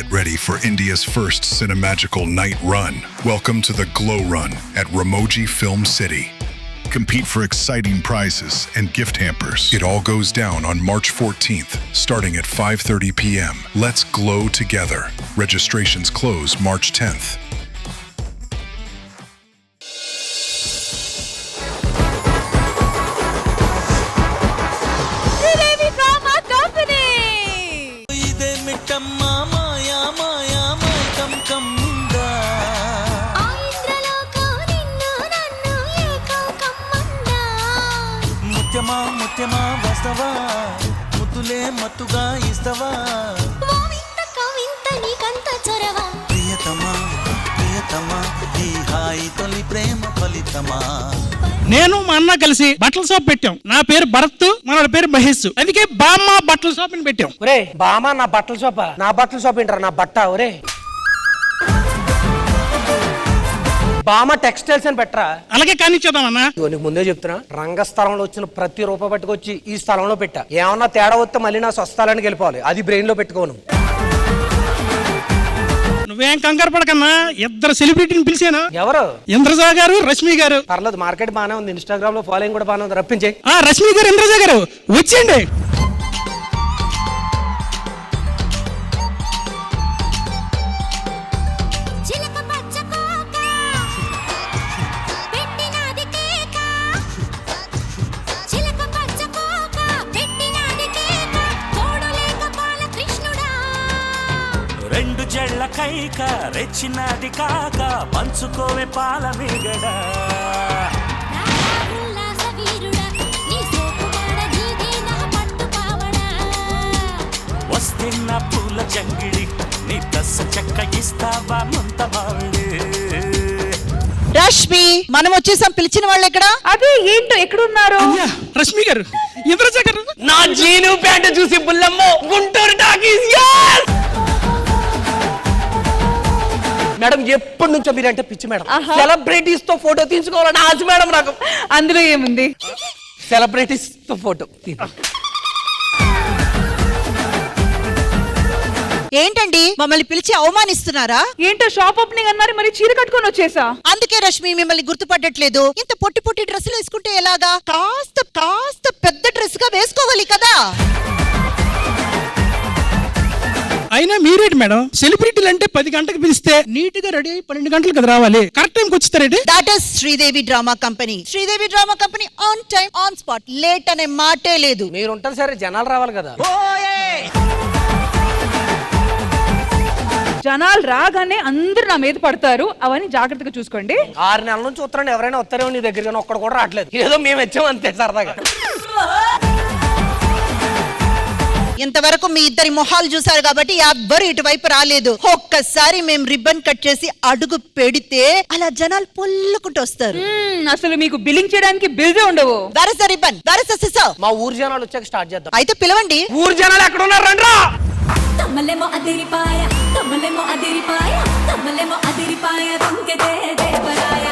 Get ready for India's first cinemagical night run. Welcome to the Glow Run at Ramoji Film City. Compete for exciting prizes and gift hampers. It all goes down on March 14th, starting at 5:30 p.m. Let's glow together. Registrations close March 10th. ముత్యమా వస్తవా ముద్దులే మత్తుగా ఇస్తవా ప్రియతమా ఈ హాయి తొలి ప్రేమ ఫలితమా. నేను మా అన్న కలిసి బట్టల షాప్ పెట్టాం. నా పేరు భరత్, మన పేరు మహేష్. అందుకే బామ్మ బట్టల షాప్ అని పెట్టాం. ఒరే బామ్మ నా బట్టల షాపా? నా బట్టల షాప్ ఏంటారా? నా బట్ట. ఒరే బామ్మ టెక్స్టైల్స్ అని పెట్టరా? అలాగే కానిచ్చేద్దామన్నా. నీకు ముందే చెప్తున్నా, రంగస్థలంలో వచ్చిన ప్రతి రూపాయి పట్టుకొచ్చి ఈ స్థలంలో పెట్టా. ఏమన్నా తేడా వస్తే మళ్ళీ నా స్వస్థలానికి వెళ్ళిపోవాలి. అది బ్రెయిన్ లో పెట్టుకోను. నువ్వేం కంగారు పడకన్నా, ఇద్దరు సెలబ్రిటీని పిలిచాను. ఎవరు? ఇంద్రజా గారు, రష్మి గారు. పర్లేదు, మార్కెట్ బాగానే ఉంది, ఇన్స్టాగ్రామ్ లో ఫాలోయింగ్ కూడా బాగానే ఉంది. రప్పించే. రష్మి గారు, ఇంద్రజా గారు వచ్చేయండి. రెండు జళ్ళ కైక రెచ్చినది కాక పంచుకోవే పాల మీగడ. వస్తున్న పూల జంగిడి నీ దశ చెక్క ఇస్తావా ముంత మావిడి. రష్మి, మనం వచ్చేసాం. పిలిచిన వాళ్ళు ఎక్కడ? అదే ఏంటో ఎక్కడున్నారు? రష్మి గారు, ఇంద్రజా గారు. నా జీను ప్యాంట్ చూసి బుల్లమ్మ గుంటూరు టాకీస్. మేడం, ఎప్పటి నుంచో మీరంటే పిచ్చి మేడం. సెలబ్రిటీస్ తో ఫోటో తీసుకోవాలని ఆశ మేడం నాకు. అందులో ఏముంది? సెలబ్రిటీస్ తో ఫోటో. ఏంటండి, మమ్మల్ని పిలిచి అవమానిస్తున్నారా? ఏంటో షాప్ ఓపెనింగ్ అన్నారు, మరి చీర కట్టుకొని వచ్చేసా. అందుకే రష్మి మిమ్మల్ని గుర్తుపట్టట్లేదు. ఇంత పొట్టి పొట్టి డ్రెస్సులు వేసుకుంటే ఎలాగా? కాస్త పెద్ద డ్రెస్ గా వేసుకోవాలి కదా. అయినా మీరేంటి మేడం, సెలబ్రిటీలు అంటే 10 గంటలకు పిలిస్తే నీట్ గా రెడీ అయ్యి 12 గంటలకు కదా రావాలి. కరెక్ట్ టైంకి వచ్చేస్తారేంటి? That is Sridevi drama company. Sridevi drama company on time on spot. Late అనే మాటే లేదు. మీరు ఉంటారు సరే, జనాలు రావాలి కదా. జనాలు రాగానే అందరు నా మీద పడతారు. అవన్నీ జాగ్రత్తగా చూసుకోండి. 6 నెలల నుంచి ఉత్తరండి ఎవరైనా వస్తారేమో నీ దగ్గర, ఒక్కడు కూడా రావట్లేదు. ఏదో మేము వచ్చాం అంతే సరదాగా. ఇంతవరకు మీ ఇద్దరి మొహాలు చూసారు కాబట్టి ఎవ్వరు ఇటువైపు రాలేదు. ఒక్కసారి మేము రిబ్బన్ కట్ చేసి అడుగు పెడితే అలా జనాలు పొల్లుకుంటూ వస్తారు. అసలు మీకు బిల్లింగ్ చేయడానికి బిల్స్ ఉండవు. దరస రిబ్బన్, దరస సిసో. మా ఊరు జనాలు వచ్చాక స్టార్ట్ చేద్దాం. అయితే పిలవండి. ఊరు జనాలు ఎక్కడ ఉన్నారు? రండ్రా. తమ్మలేమో అదిరిపాయ, తమ్మలేమో అదిరిపాయ, తమ్మలేమో అదిరిపాయ, తుంకెతే దేవరాయ.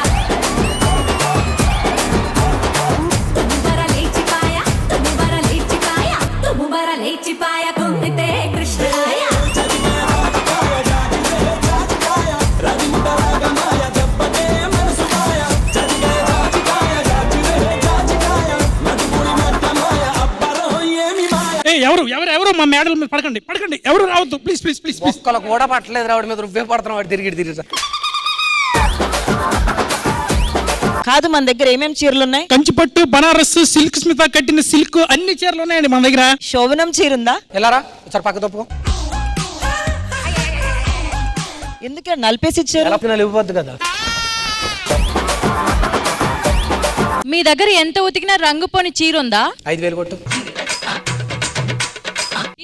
తుమ్ముబర లేచిపాయ, తుమ్ముబర లేచిపాయ, తుమ్ముబర లేచిపాయ, తుంకెతే కృష్ణరాయ. ఎవరు ఎవరు ఎవరు మా మేడల మీద పడకండి, పడకండి. ఎవరు రావద్దు ప్లీజ్ ప్లీజ్ ప్లీజ్. ఒక్కలు కూడా పట్టలేదు. రావడి మీద రువ్వే పడుతున్నాం. వాడు తిరిగి కాదు, మన దగ్గర ఏమేం చీరలు ఉన్నాయి? కంచిపట్టు, బనారస్, సిల్క్ స్మిత కట్టిన సిల్క్ అన్ని చీరలు ఉన్నాయండి మన దగ్గర. శోభనం చీర ఉందా? ఎలారా ఒకసారి పక్క తప్పు. ఎందుకు నలిపేసి ఇచ్చారు? నలిగిపోద్దు కదా. మీ దగ్గర ఎంత ఉతికినా రంగు పోని చీర ఉందా? 5000 కొట్టు.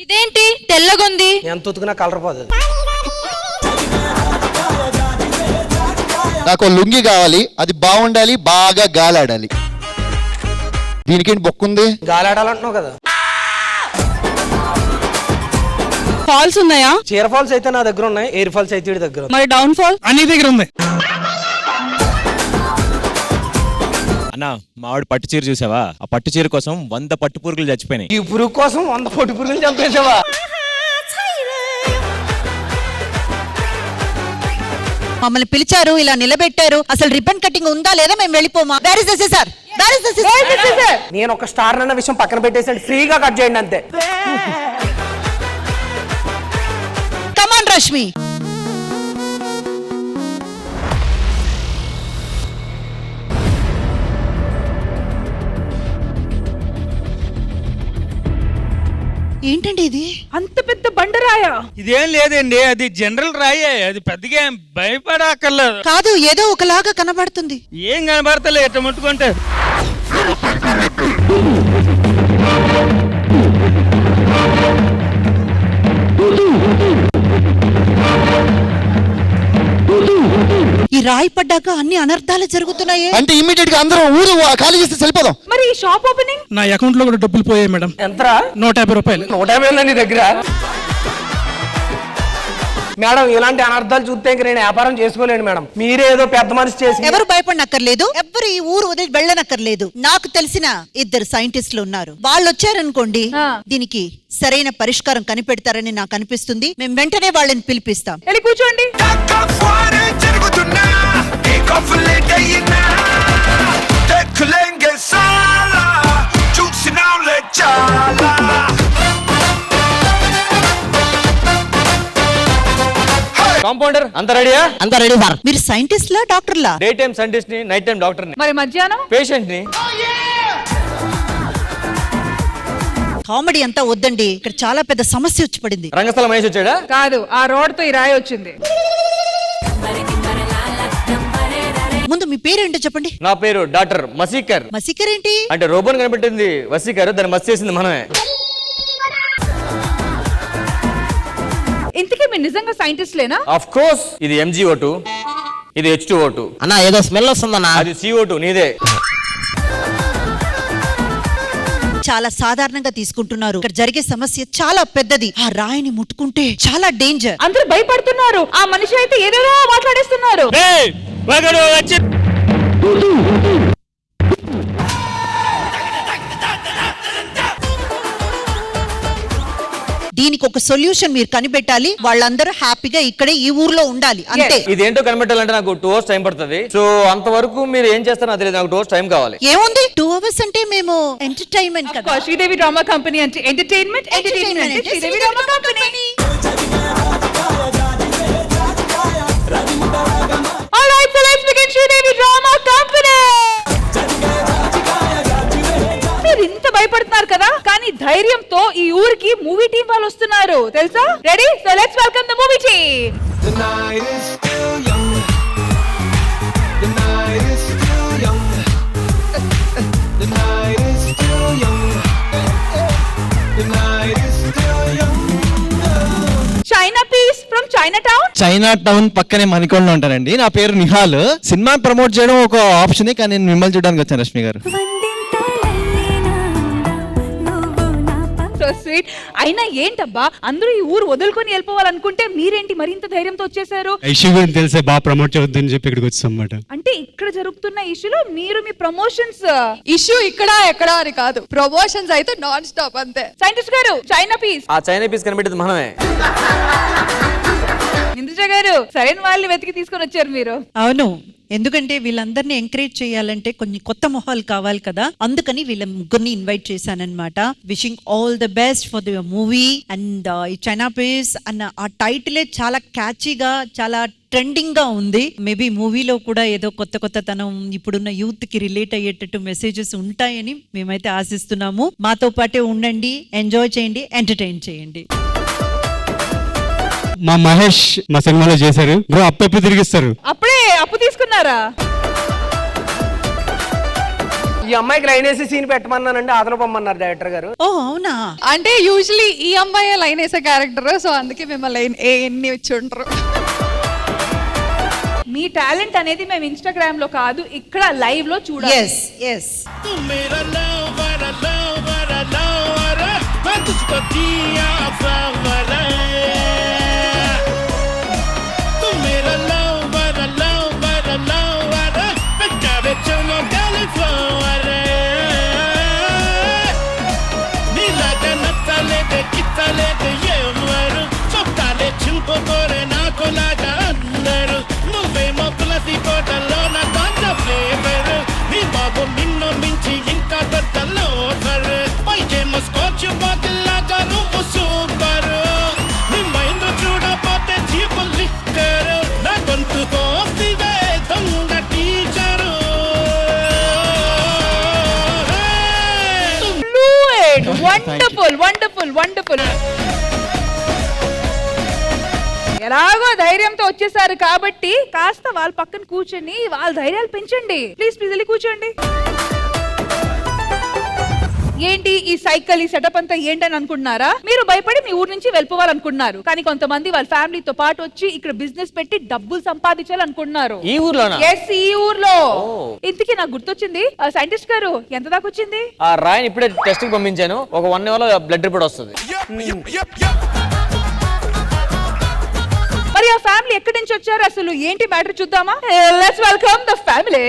ఇదేంటి తెల్లగొంది? ఎంత ఉతికినా కలర్ పోదు. నాకు లుంగి కావాలి, అది బాగుండాలి, బాగా గాలాడాలి. దీనికేంటి బొక్కుంది? గాలాడాలంటున్నావు కదా. ఫాల్స్ ఉన్నాయా? చీర ఫాల్స్ అయితే నా దగ్గర ఉన్నాయి, ఎయిర్ ఫాల్స్ అయితే వీడి దగ్గర. మరి డౌన్ ఫాల్ అన్ని దగ్గర ఉంది. అన్నా మావిడ పట్టు చీర చూసావా? ఆ పట్టు చీర కోసం 100 పట్టు పురుగులు చచ్చిపోయినాయి. ఈ పురుగు కోసం 100 పట్టు పురుగులు చంపేసావా? మమ్మల్ని పిలిచారు, ఇలా నిలబెట్టారు, అసలు రిబ్బన్ కటింగ్ ఉందా లేదా మేము వెళ్ళిపోమా? Where is the scissor? Where is the scissor? నేను ఒక స్టార్ అన్న విషయం పక్కన పెట్టేసి ఫ్రీగా కట్ చేయండి అంతే. Come on Rashmi. ఏంటండి ఇది? అంత పెద్ద బండరాయా? ఇదేం లేదండి, అది జనరల్ రాయే, అది పెద్దగా ఏం భయపడక్కర్లేదు. కాదు, ఏదో ఒకలాగా కనబడుతుంది. ఏం కనబడతలే ఎట్ట ముట్టుకుంటే. ఈ రాయి పడ్డాక అన్ని అనర్థాలు జరుగుతున్నాయి. అంటే ఇమ్మీడియట్ గా అందరం ఊరు ఖాళీ చేస్తే వెళ్ళిపోదాం. మరి ఈ షాప్ ఓపెనింగ్? నా అకౌంట్ లో కూడా డబ్బులు పోయాయి మేడం. ఎంతరా? 150 రూపాయలు. 150 నీ దగ్గర? మేడం, ఇలాంటి అనర్థాలు చూస్తే ఇంక నేను వ్యాపారం చేసుకోలేను మేడం. మీరే ఏదో పెద్ద మనిషి చేసి. ఎవరు భయపడనక్కర్లేదు, ఎవరు ఈ ఊరు వదిలి వెళ్ళనక్కర్లేదు. నాకు తెలిసిన 2 సైంటిస్టులు ఉన్నారు. వాళ్ళు వచ్చారనుకోండి, దీనికి సరైన పరిష్కారం కనిపెడతారని నాకు అనిపిస్తుంది. మేము వెంటనే వాళ్ళని పిలిపిస్తాం. వెళ్ళి కూర్చోండి. కాంపౌండర్ అంత రెడీయా? అంతా రెడీ సార్. మీరు సైంటిస్ట్లా డాక్టర్లా? డే టైం సైంటిస్ట్ ని, నైట్ టైం డాక్టర్ ని. మరి మధ్యాహ్నం పేషెంట్ ని. కామెడీ అంతా వద్దండి, ఇక్కడ చాలా పెద్ద సమస్య వచ్చి పడింది. రంగస్థలం మహేష్ వచ్చాడా? కాదు, ఆ రోడ్ తో ఈ రాయి వచ్చింది. ముందు మీ పేరేంటో చెప్పండి. నా పేరు డాక్టర్ మసీకర్. మసీకర్ ఏంటి? అంటే రోబోని కనిపెట్టింది వసీకర్, దాన్ని మసి చేసింది మనమే. ఇంతకీ మీరు నిజంగా సైంటిస్ట్ లేనా? Of course. ఇది MgO2, ఇది H2O2. అన్న ఏదో స్మెల్ వస్తుందన్నా. అది CO2 నీదే. చాలా సాధారణంగా తీసుకుంటున్నారు. ఇక్కడ జరిగే సమస్య చాలా పెద్దది. ఆ రాయిని ముట్టుకుంటే చాలా డేంజర్. అందరూ భయపడుతున్నారు. ఆ మనిషి అయితే ఏదేదో మాట్లాడేస్తున్నారు. దీనికి ఒక సొల్యూషన్ మీరు కనిపెట్టాలి. వాళ్ళందరూ హ్యాపీగా ఇక్కడే ఈ ఊర్లో ఉండాలి, అంతే. ఇదేంటో కనిపెట్టాలంటే నాకు 2 hours టైం పడుతుంది. సో అంతవరకు మీరు ఏం చేస్తారో నాకు తెలియదు. నాకు 2 hours టైం కావాలి. ఏముంది 2 hours అంటే మేము ఎంటర్టైన్మెంట్ కదా. శ్రీదేవి డ్రామా కంపెనీ అంటే ఎంటర్టైన్మెంట్ అంటే Sridevi drama company. All right, so let's begin Sridevi drama company. మీరు ఇంత భయపడుతున్నారు కదా, కానీ ధైర్యంతో ఈ ఊరికి మూవీ టీం వాళ్ళు వస్తున్నారు తెలుసా? Ready? So let's welcome the movie team. The night is still young. The night is still young. The night is still young. The night is still young. China piece from China town. China town పక్కనే మణికొండ ఉంటారండి. నా పేరు Nihal. Cinema promote చేయడం ఒక option, కానీ నేను మిమ్మల్ని చూడడానికి వచ్చాను రష్మి గారు. So sweet. అయినా ఏంటబ్బా, అందరూ ఈ ఊరు వదులుకొని వెళ్ళిపోవాలనుకుంటే మీరేంటి మరింత ధైర్యంతో వచ్చేసారు? ఇష్యూ గురించి తెలిసే బాగా ప్రమోట్ చేయొద్దని చెప్పి ఇక్కడికి వచ్చాం అన్నమాట. అంటే ఇక్కడ జరుగుతున్న ఇష్యూలో మీరు మీ ప్రమోషన్స్. ఇష్యూ ఇక్కడ ఎక్కడ అని కాదు, ప్రమోషన్స్ అయితే నాన్ స్టాప్ అంతే. సైంటిస్ట్ గారు, చైనా పీస్. ఆ చైనా పీస్ కనిపెట్టింది మనమే. ఇంద్రజ గారు, సరైన వాళ్ళని వెతికి తీసుకొని వచ్చారు మీరు. అవును, ఎందుకంటే వీళ్ళందరినీ ఎంకరేజ్ చేయాలంటే కొన్ని కొత్త మొహాలు కావాలి కదా, అందుకని వీళ్ళ ముగ్గురిని ఇన్వైట్ చేశానన్నమాట. Wishing all the best for the movie. And ఈ చైనా పీస్ అన్న ఆ టైటిలే చాలా క్యాచీగా, చాలా ట్రెండింగ్ గా ఉంది. మేబీ మూవీలో కూడా ఏదో కొత్త తనం ఇప్పుడున్న యూత్ కి రిలేట్ అయ్యేటట్టు మెసేజెస్ ఉంటాయని మేమైతే ఆశిస్తున్నాము. మాతో పాటే ఉండండి, ఎంజాయ్ చేయండి, ఎంటర్టైన్ చేయండి. మా మహేష్ మా సినిమాలో చేశారు. బ్రో అప్పు తిరిగిస్తారు. అప్పుడే అప్పు తీసుకున్నారా? ఈ అమ్మాయికి లైన్ వేసి సీన్ పెట్టమన్నానండి, ఆదరణ పొమ్మన్నారు డైరెక్టర్ గారు. ఓ అవునా? అంటే యూజువల్లీ ఈ అమ్మాయి లైన్ వేసే క్యారెక్టర్, సో అందుకే మేము లైన్ ఎన్ని వచ్చి ఉంటారు. మీ టాలెంట్ అనేది మేము ఇన్స్టాగ్రామ్ లో కాదు, ఇక్కడ లైవ్ లో చూడాలి. yes yes నువ్వే వండర్ఫుల్. ఎలాగో ధైర్యంతో వచ్చేసారు కాబట్టి కాస్త వాళ్ళ పక్కన కూర్చొని వాళ్ళ ధైర్యాలు పెంచండి. ప్లీజ్ వెళ్ళి కూర్చోండి. ఏంటి ఈ సైకిల్ ఈ సెటప్ అంతా ఏంటని అనుకుంటున్నారా? మీరు భయపడి మీ ఊరు నుంచి వెళ్ళిపోవాలనుకుంటున్నారు, కానీ కొంతమంది వాళ్ళ ఫ్యామిలీతో పాటు వచ్చి ఇక్కడ బిజినెస్ పెట్టి డబ్బులు సంపాదించాలనుకుంటున్నారు. ఈ ఊర్లోనా? ఎస్, ఈ ఊర్లో. ఇంతకీ నాకు గుర్తొచ్చింది, సైంటిస్ట్ గారు ఎంత దాకా వచ్చింది? ఆ రాయిని ఇప్పుడే టెస్ట్ కి పంపించాను, ఒక 1 hour లో బ్లడ్ రిపోర్ట్ వస్తుంది. మరి ఆ ఫ్యామిలీ ఎక్కడి నుంచి వచ్చారు, అసలు ఏంటి మ్యాటర్ చూద్దామా? Let's welcome the family.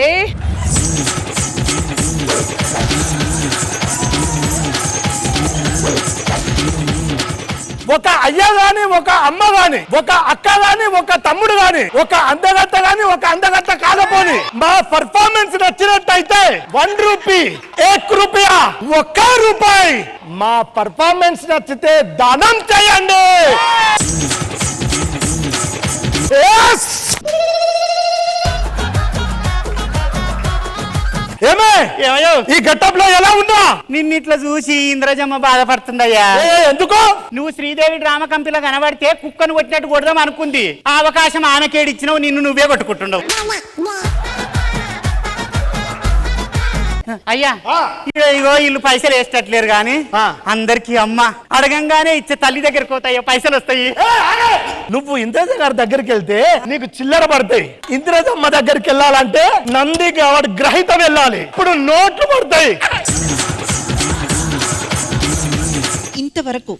ఒక అయ్య గాని, ఒక అమ్మ గాని, ఒక అక్క గాని, ఒక తమ్ముడు గాని, ఒక అందగత్త గాని, ఒక అందగత్త కాకపోని మా పర్ఫార్మెన్స్ నచ్చినట్టయితే 1 రూపీ, 1 రూపాయ, 1 రూపాయి మా పర్ఫార్మెన్స్ నచ్చితే దానం చేయండి. ఏమే ఈ గెటప్ లో ఎలా ఉన్నా? నిన్నిట్లా చూసి ఇంద్రజమ్మ బాధపడుతుందయ్యా. ఎందుకు? నువ్వు శ్రీదేవి డ్రామా కంపెనీలో కనబడితే కుక్కను కొట్టినట్టు కొడదాం అనుకుంది. ఆ అవకాశం ఆమెకేడిచ్చినావు, నిన్ను నువ్వే కొట్టుకుంటున్నావు. అయ్యా ఇగో వీళ్ళు పైసలు వేసేటట్లేరు గాని అందరికి అమ్మ అడగంగానే ఇచ్చే తల్లి దగ్గరికి పోతాయి, పైసలు వస్తాయి. నువ్వు ఇంద్రజ గారి దగ్గరికి వెళ్తే నీకు చిల్లర పడతాయి. ఇంద్రజమ్మ దగ్గరికి వెళ్ళాలంటే నంది వాడు గ్రహితం వెళ్ళాలి, ఇప్పుడు నోట్లు పడతాయి. ఇంతవరకు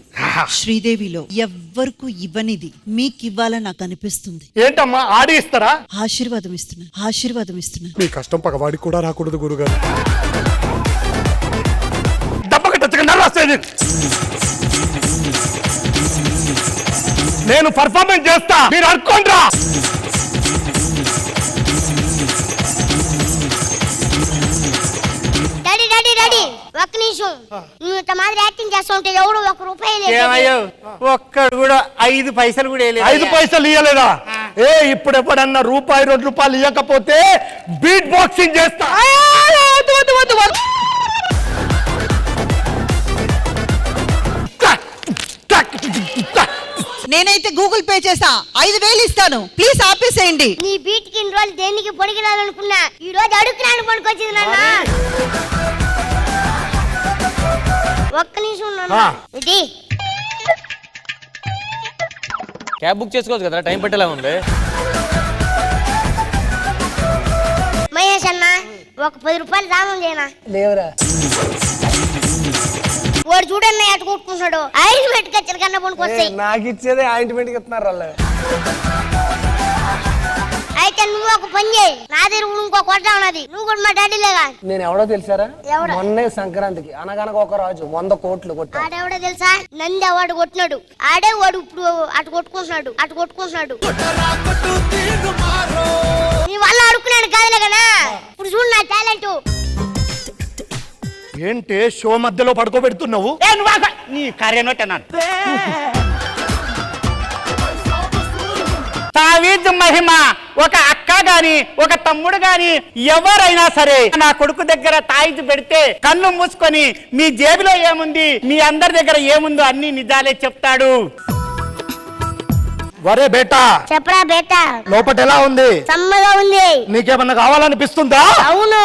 శ్రీదేవిలో ఎవ్వరకు ఇవ్వనిది మీకు ఇవ్వాలని నాకు అనిపిస్తుంది. ఏంటమ్మా ఆడి ఇస్తారా? ఆశీర్వాదం ఇస్తున్నా, ఆశీర్వాదం ఇస్తున్నా. మీ కష్టం పగవాడికి కూడా రాకూడదు గురుగారు. నేను పర్ఫార్మెన్స్ చేస్తా, మీరు అనుకోండ్రా. ఒక్క నిమిషం, నువ్వు ఇంత మాదిరి యాక్టింగ్ చేస్తా ఉంటే ఎవడు 1 రూపాయి ఏమయ్యో ఒక్కడు కూడా 5 పైసలు కూడా 5 పైసలు ఇయ్యలేదా? ఇప్పుడు ఎప్పుడన్నా రూపాయి 2 రూపాయలు ఇవ్వకపోతే బీట్ బాక్సింగ్ చేస్తా. నేనైతే గూగుల్ పే చేసా, 5,000 ఇస్తాను, ప్లీజ్ ఆపేసేయండి. నీ బీట్ కి రోజులు దేనికి పొడిగిరాలనుకున్నా, ఈ రోజు అడుగుతున్నాను పడుకొచ్చింది నాన్న. ఒక్క నిమిషం ఇది క్యాబ్ బుక్ చేసుకోవచ్చు కదా, టైం పెట్టేలా ఉంది. మహేష్ అన్న ఒక 10 రూపాయలు దానం చేయనా? లేవురా. వాడు చూడన్న ఎటు కొట్టుకుంటున్నాడు, ఆయింట్మెంట్ ఖర్చులు కన్నా పనుకొస్తాయి. నాకు ఇచ్చేదే ఆయింట్మెంట్ ఇస్తున్నారు వాళ్ళు. అయితే నువ్వు ఒక పని చేయి, నా దగ్గర ఇంకో కొట్ట ఉన్నది, నువ్వు కూడా మా డాడీలేగా. నేను ఎవడో తెలుసారా? ఎవరు? మొన్నే సంక్రాంతికి అనగనగా ఒక రాజు 100 కోట్లు కొట్టాడు. ఆడెవడో తెలుసా? నంది అవార్డు కొట్టినాడు ఆడే. వాడు ఇప్పుడు అటు కొట్టుకుంటున్నాడు. నీ వల్ల అడుక్కున్నాడు కాదులే కదా. ఇప్పుడు చూడు నా టాలెంట్. ఏంటి షో మధ్యలో పడుకోబెడుతున్నావు? నీ కార్యనోటన్నాను. తావీదు మహిమ ఒక అక్క గాని, ఒక తమ్ముడు గాని, ఎవరైనా సరే నా కొడుకు దగ్గర తాయిదు పెడితే కన్ను మూసుకొని మీ జేబులో ఏముంది, మీ అందరి దగ్గర ఏముందో అన్ని నిజాలే చెప్తాడు. వరే బేటా, చెప్పరా బేటా, లోపట ఎలా ఉంది? సమ్మగా ఉంది. నీకేమన్నా కావాలనిపిస్తుందా? అవును.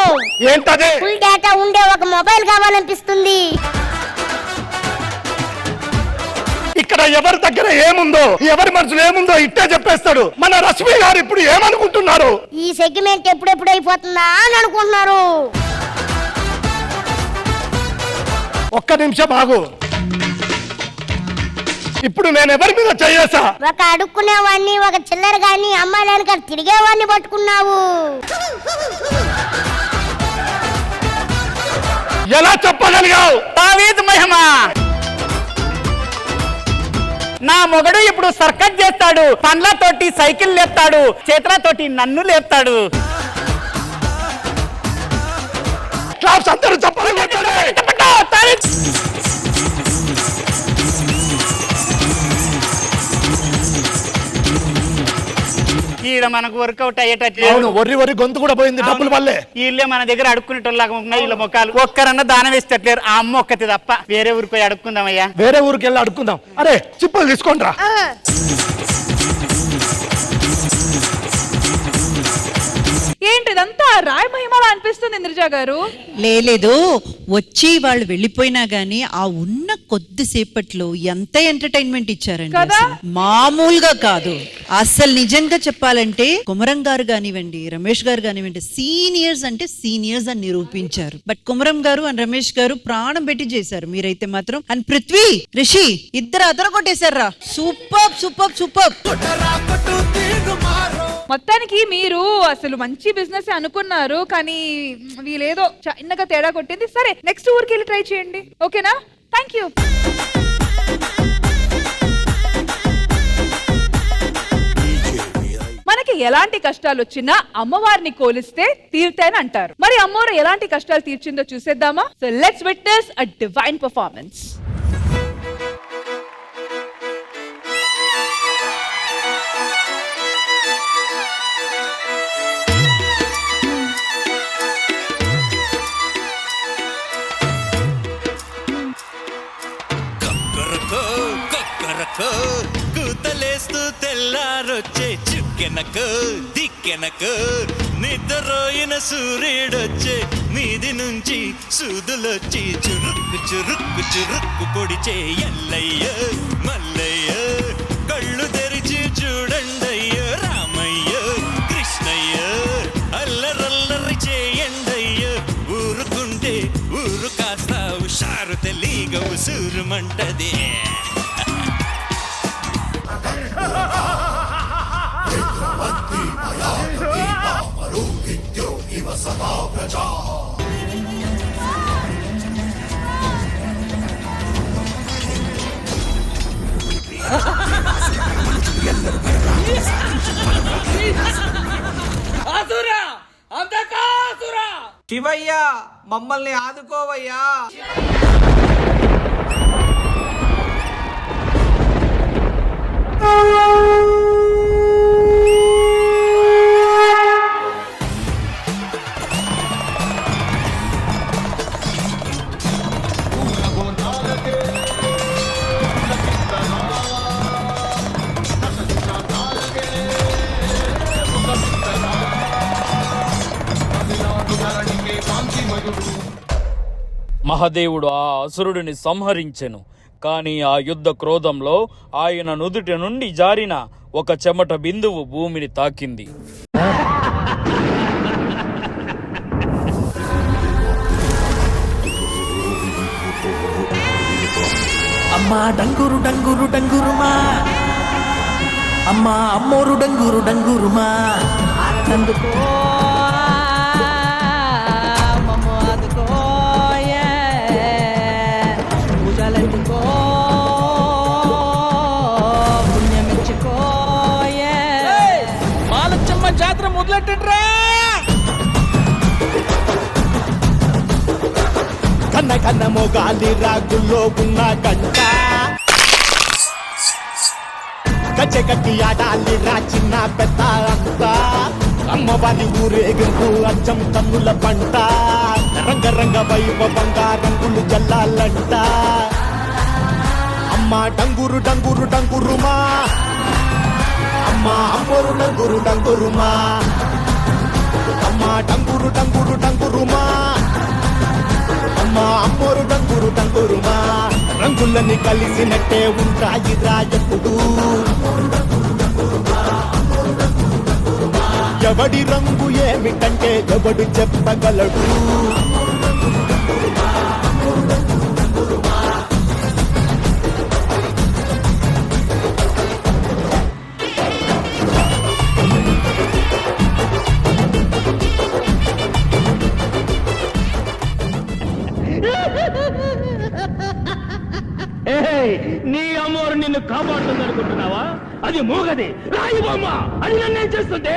ఏంటది? ఫుల్ డేటా ఉండే ఒక మొబైల్ కావాలనిపిస్తుంది. ఇక్కడ ఎవరి దగ్గర ఏముందో, ఎవరి మనసులో ఏముందో ఇట్టే చెప్పేస్తాడు. మన రశ్మి గారు ఇప్పుడు ఏమనుకుంటున్నారు? ఈ సెగ్మెంట్ ఎప్పుడెప్పుడు అయిపోతుందా అని అనుకుంటున్నారు. ఒక్క నిమిషం ఆగు. ఇప్పుడు నేను ఎవరి మీద చేయేసా? ఒక అడుక్కునేవాడిని, ఒక చిల్లర గాని, అమ్మాయిలకి తిరిగేవాడిని పట్టుకున్నావు. ఎలా చెప్పగలిగావు? తావీదు మహిమ నా మొగడు ఇప్పుడు సర్కస్ చేస్తాడు, పండ్లతోటి సైకిల్ లేపుతాడు, చేతులతోటి నన్ను లేపుతాడు. క్లాప్స్ అందరూ చెప్పాలి. ఈడ మనకు వర్కౌట్ అయ్యేటట్టు అవును, ఒర్రి గొంతు కూడా పోయింది డబ్బులు వల్లే. వీళ్ళే మన దగ్గర అడుక్కునేటోళ్ళగా ఉన్నాయి వీళ్ళ ముఖాలు. ఒక్కరన్నా దానం వేసేటట్లేరు. ఆ అమ్మ ఒక్కతి తప్ప. వేరే ఊరికి పోయి అడుక్కుందామయ్యా. వేరే ఊరికి వెళ్ళి అడుక్కుందాం. అరే చిప్పులు తీసుకోండిరా. ఏంటిదంతా రాయమహిమలా అనిపిస్తుంది ఇంద్రజ గారు. లేదు, వచ్చి వాళ్ళు వెళ్ళిపోయినా గానీ ఆ ఉన్న కొద్దిసేపట్లో ఎంత ఎంటర్టైన్మెంట్ ఇచ్చారండి. అసలు మామూలుగా కాదు. అసలు నిజంగా చెప్పాలంటే కుమరం గారు కానివ్వండి, రమేష్ గారు కానివ్వండి, సీనియర్స్ అంటే సీనియర్స్ అని నిరూపించారు. బట్ కుమరం గారు అండ్ రమేష్ గారు ప్రాణం పెట్టి చేశారు. మీరైతే మాత్రం అండ్ పృథ్వీ, రిషి ఇద్దరు అదర కొట్టేశారా. Super super super. మొత్తానికి మీరు అసలు మంచి బిజినెస్ అనుకున్నారు, కానీ వీళ్ళేదో చిన్నగా తేడా కొట్టింది. సరే, నెక్స్ట్ ఊరికి వెళ్ళి ట్రై చేయండి. ఓకేనా? Thank you. మనకి ఎలాంటి కష్టాలు వచ్చినా అమ్మవారిని కోలిస్తే తీరుతాయని అంటారు. మరి అమ్మవారు ఎలాంటి కష్టాలు తీర్చిందో చూసేద్దామా? So let's witness a divine performance. కూతలేస్తూ తెల్లారొచ్చే చుక్కెనకు దిక్కెనకు నిద్రపోయిన సూర్యుడొచ్చే మీది నుంచి సూదులొచ్చి చురుక్కు చురుక్కు చురుక్కు పొడిచే ఎల్లయ్య మల్లయ్య. కళ్ళు తెరిచి చూడండయ్య రామయ్య కృష్ణయ్య. అల్లరల్లరి చేయండయ్య ఊరుకుంటే ఊరు కాస్త హుషారు తెలీగ ఉసూరుమంటది. శివయ్యా, మమ్మల్ని ఆదుకోవయ్యా. మహదేవుడు ఆ అసురుడిని సంహరించెను. కానీ ఆ యుద్ధ క్రోధంలో ఆయన నుదుటి నుండి జారిన ఒక చెమట బిందువు భూమిని తాకింది. అమ్మా డంగురు డంగురు డంగురుమా, అమ్మా అమ్మోరు డంగురు డంగురుమా. బాలచ్చమ్మ జాతర మొదలెట్టండ్రా. కన్న కన్న మొగాలి రాగుల్లో ఉన్న గంట గజ్జె కట్టి ఆడాలి రా చిన్న పెద్ద అంతా. అమ్మవారి ఊరేగింపు అచ్చం కన్నుల పంట. రంగరంగ వైభవంగా రంగులు జల్లాలంట. అమ్మ డంగురు డంగురు డంగురుమా, అమ్మ అమ్మోరు డంగురు డంగురుమా. అమ్మ డంగురు డంగురు డంగురుమా, అమ్మ అమ్మోరు డంగురు డంగురుమా. రంగులని కలిసినట్టే ఉంటాయి రా ఎప్పుడు. ఎవడి రంగు ఏమిటంటే ఎవడు చెప్పగలడు. నీ అమ్మోరు నిన్ను కాపాడుతుంది అనుకుంటున్నావా? అది మూగది రాయి బొమ్మ. అది నన్నేం చేస్తుంటే?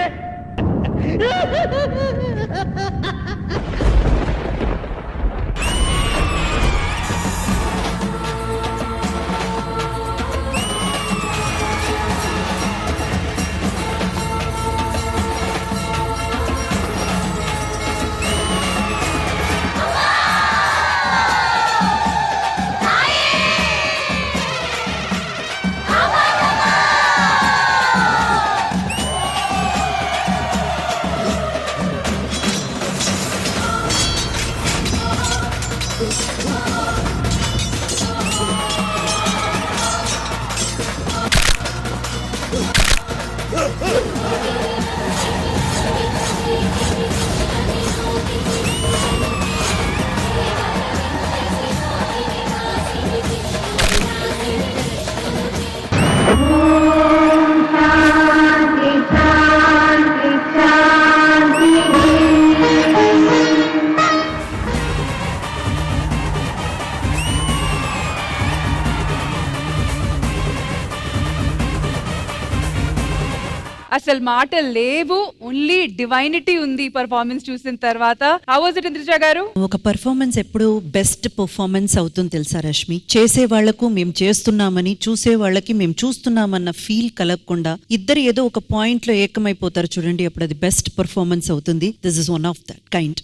అసలు మాటలు లేవు, ఓన్లీ డివైనిటీ ఉంది పర్ఫార్మెన్స్ చూసిన తర్వాత. హౌ వాజ్ ఇట్ ఇంద్రిజ గారు? ఒక పర్ఫార్మెన్స్ ఎప్పుడు బెస్ట్ పర్ఫార్మెన్స్ అవుతుంది తెలుసా రష్మి? చేసే వాళ్లకు మేము చేస్తున్నామని, చూసే వాళ్ళకి మేము చూస్తున్నామన్న ఫీల్ కలగకుండా ఇద్దరు ఏదో ఒక పాయింట్ లో ఏకమైపోతారు చూడండి, అప్పుడు అది బెస్ట్ పర్ఫార్మెన్స్ అవుతుంది. This is one of that kind.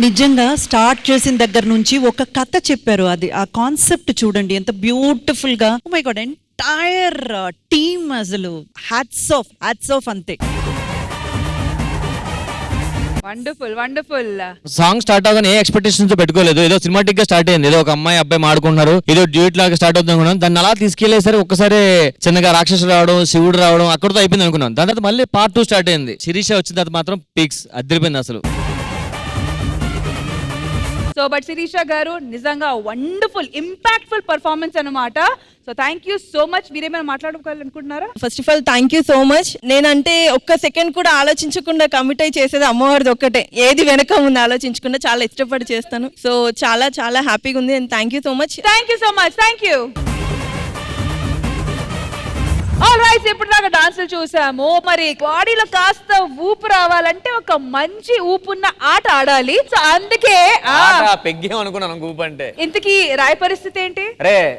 నిజంగా స్టార్ట్ చేసిన దగ్గర నుంచి ఒక కథ చెప్పారు, అది ఆ కాన్సెప్ట్ చూడండి ఎంత బ్యూటిఫుల్ గా. Oh my god, entire team అసలు హ్యాట్స్ ఆఫ్ అంతే. Wonderful wonderful. సాంగ్ స్టార్ట్ అవగానే ఏ ఎక్స్పెక్టేషన్స్ పెట్టుకోలేదు, ఏదో సినిమాటిక్ గా స్టార్ట్ అయింది, ఏదో ఒక అమ్మాయి అబ్బాయి మాడుకుంటున్నారు, ఏదో డ్యూట్ లాగా స్టార్ట్ అవుతుంది అనుకున్నాను. దాన్ని అలా తీసుకెళ్లేసరి ఒక్కసారి చిన్నగా రాక్షసుడు రావడం, శివుడు రావడం, అక్కడితో అయిపోయింది అనుకున్నాను. దాని తర్వాత మళ్ళీ పార్ట్ 2 స్టార్ట్ అయింది. శిరీష వచ్చిన తర్వాత మాత్రం పిక్స్ అదిరిపోయింది అసలు. సో బట్ శిరీష గారు నిజంగా వండర్ఫుల్ ఇంపాక్ట్ఫుల్ పర్ఫార్మెన్స్ అన్నమాట. So thank you so much. మీరేమైనా మాట్లాడుకోవాలనుకుంటున్నారా? First of all thank you so much. నేనంటే ఒక్క సెకండ్ కూడా ఆలోచించకుండా కమిట్ అయి చేసేది అమ్మవారిది ఒక్కటే, ఏది వెనక ఉంది ఆలోచించకుండా చాలా ఇష్టపడి చేస్తాను. సో చాలా చాలా హ్యాపీగా ఉంది and thank you so much. Thank you so much. Thank you. All right, ఇప్పుడు దాకా డాన్సులు చూసాము. మరి బాడీలో కాస్త ఊపు రావాలంటే ఒక మంచి ఊపున్న ఆట ఆడాలి. సో అందుకే పెగ్గేం అనుకున్నాను ఊపు అంటే. ఇంతకీ రాయి పరిస్థితి ఏంటి?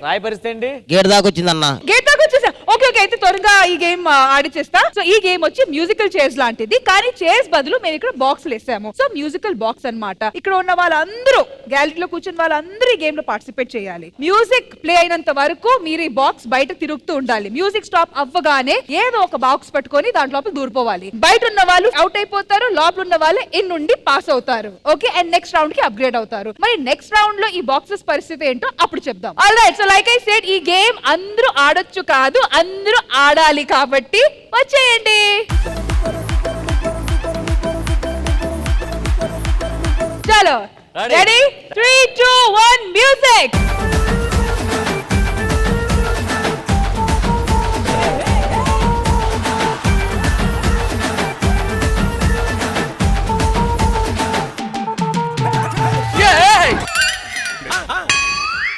రాయి పరిస్థితి ఏంటి? గేట్ దాకా వచ్చిందన్న. గేట్ దాకా వచ్చేసా. ఓకే ఓకే, అయితే త్వరగా ఈ గేమ్ ఆడిచేస్తా. సో ఈ గేమ్ వచ్చి మ్యూజికల్ చైర్స్ లాంటిది, కానీ చైర్స్ బదులు మేము ఇక్కడ బాక్స్ వేసాము. సో మ్యూజికల్ బాక్స్ అన్నమాట. ఇక్కడ ఉన్న వాళ్ళందరూ, గ్యాలరీలో కూర్చున్న వాళ్ళందరూ ఈ గేమ్ లో పార్టిసిపేట్ చేయాలి. మ్యూజిక్ ప్లే అయినంత వరకు మీరు ఈ బాక్స్ బయట తిరుగుతూ ఉండాలి. మ్యూజిక్ స్టాప్ అవ్వగానే ఏదో ఒక బాక్స్ పట్టుకొని దాంట్లోపల దూరిపోవాలి. బయట ఉన్న వాళ్ళు అవుట్ అయిపోతారు, లోపల ఉన్న వాళ్ళు ఇన్ నుండి పాస్ అవుతారు. ఓకే, అండ్ నెక్స్ట్ రౌండ్ కి అప్గ్రేడ్ అవుతారు. మరి నెక్స్ట్ రౌండ్ లో ఈ బాక్సెస్ పరిస్థితి ఏంటో అప్పుడు చెప్దాం. All right, so like I said, ఈ గేమ్ అందరూ ఆడొచ్చు కాదు, అందరూ ఆడాలి. కాబట్టి వచ్చేయండి. చలో, రెడీ? 3, 2, 1 మ్యూజిక్.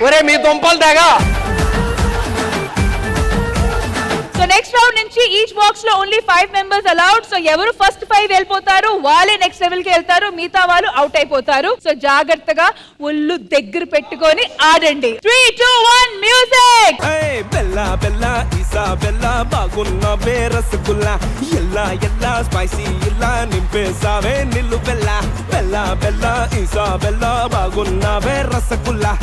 ఒరే మీ దుంపలు తెగా. సో నెక్స్ట్ రౌండ్ నుంచి ఈచ్ బాక్స్ లో ఓన్లీ 5 మెంబర్స్ అలౌడ్. సో ఎవరు ఫస్ట్ 5 వెళ్ళిపోతారు వాళ్ళే నెక్స్ట్ లెవెల్ కి వెళ్తారు, మిగతా వాళ్ళు అవుట్ అయిపోతారు. సో జాగ్రత్తగా ఒళ్ళు దగ్గర పెట్టుకొని ఆడండి. 3, 2, 1 మ్యూజిక్. బెల్లా బెల్లా ఈసా బెల్లా బాగున్న రసగుల్లా ఎల్లా ఎల్లా స్పైసీ ఇలా నింపేసావే నిల్లు బెల్లా. బెల్లా బెల్లా ఈసా బెల్లా బాగున్న రసగుల్లా.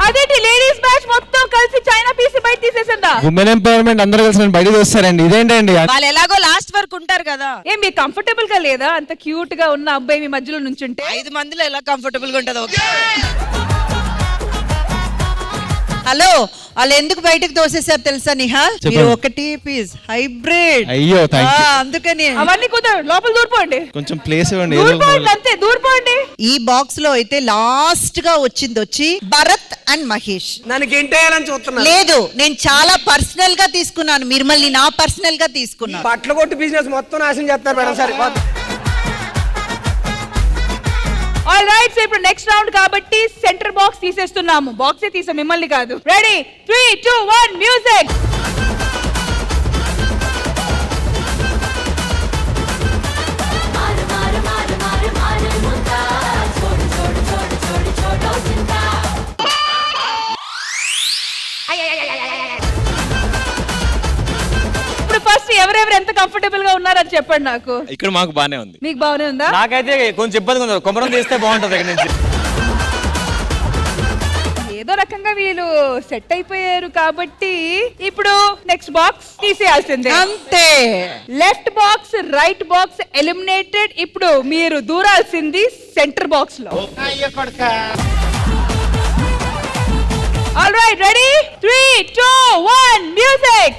అదేంటి లేడీస్ మ్యాచ్ మొత్తం కలిసి చైనా పీసీ బయట తీసేసిందా? ఉమెన్ ఎంపవర్మెంట్ అందరూ కలిసి నన్ను బయట వస్తారండి, ఇదేంటండి? వాళ్ళు ఎలాగో లాస్ట్ వరకు ఉంటారు కదా. ఏం మీకు కంఫర్టబుల్ గా లేదా? అంత క్యూట్ గా ఉన్న అబ్బాయి మీ మధ్యలో నుంచుంటే 5 మందిలో ఎలా కంఫర్టబుల్ గా ఉంటుందో. హలో, వాళ్ళు ఎందుకు బయటకు తోసేసారు తెలుసా నిహాల్? మీరు ఒకటి పీస్ హైబ్రిడ్. అయ్యో థాంక్యూ. అందుకని అవన్నీ కుదరదు, లోపల దూరిపోండి. కొంచెం ప్లేస్ ఇవ్వండి. దూరిపోండి అంతే, దూరిపోండి. ఈ బాక్స్ లో అయితే లాస్ట్ గా వచ్చి భరత్ అండ్ మహేష్. నన్ను గెంటేయాలని చూస్తున్నా. లేదు, నేను చాలా పర్సనల్ గా తీసుకున్నాను, మీరు మళ్ళీ నా పర్సనల్ గా తీసుకున్నాను. బట్టలు కొట్టు బిజినెస్ మొత్తం నాశనం చేస్తారు మేడం. సరే ఆల్ రైట్, సో ఇప్పుడు నెక్స్ట్ రౌండ్ కాబట్టి సెంటర్ బాక్స్ తీసేస్తున్నాము. బాక్సే తీసాం, మిమ్మల్ని కాదు. రెడీ? 3, 2, 1 మ్యూజిక్. ఇప్పుడు ఫస్ట్ ఎవరెవరు ఎంత కంఫర్టబుల్ గా ఉన్నారని చెప్పండి నాకు. ఇక్కడ మాకు బానే ఉంది. మీకు బాగానే ఉందా? నాకైతే కొంచెం ఇబ్బందిగా ఉంది. కొమరం తీస్తే బాగుంటది ఇక్కడ నుంచి. ఏదో రకంగా వీళ్ళు సెట్ అయిపోయారు కాబట్టి ఇప్పుడు నెక్స్ట్ బాక్స్ తీసేయాల్సిందే. అంతే. Left box, right box eliminated. ఇప్పుడు మీరు దూరాల్సింది సెంటర్ బాక్స్ లో. All right, ready? 3, 2, 1 music.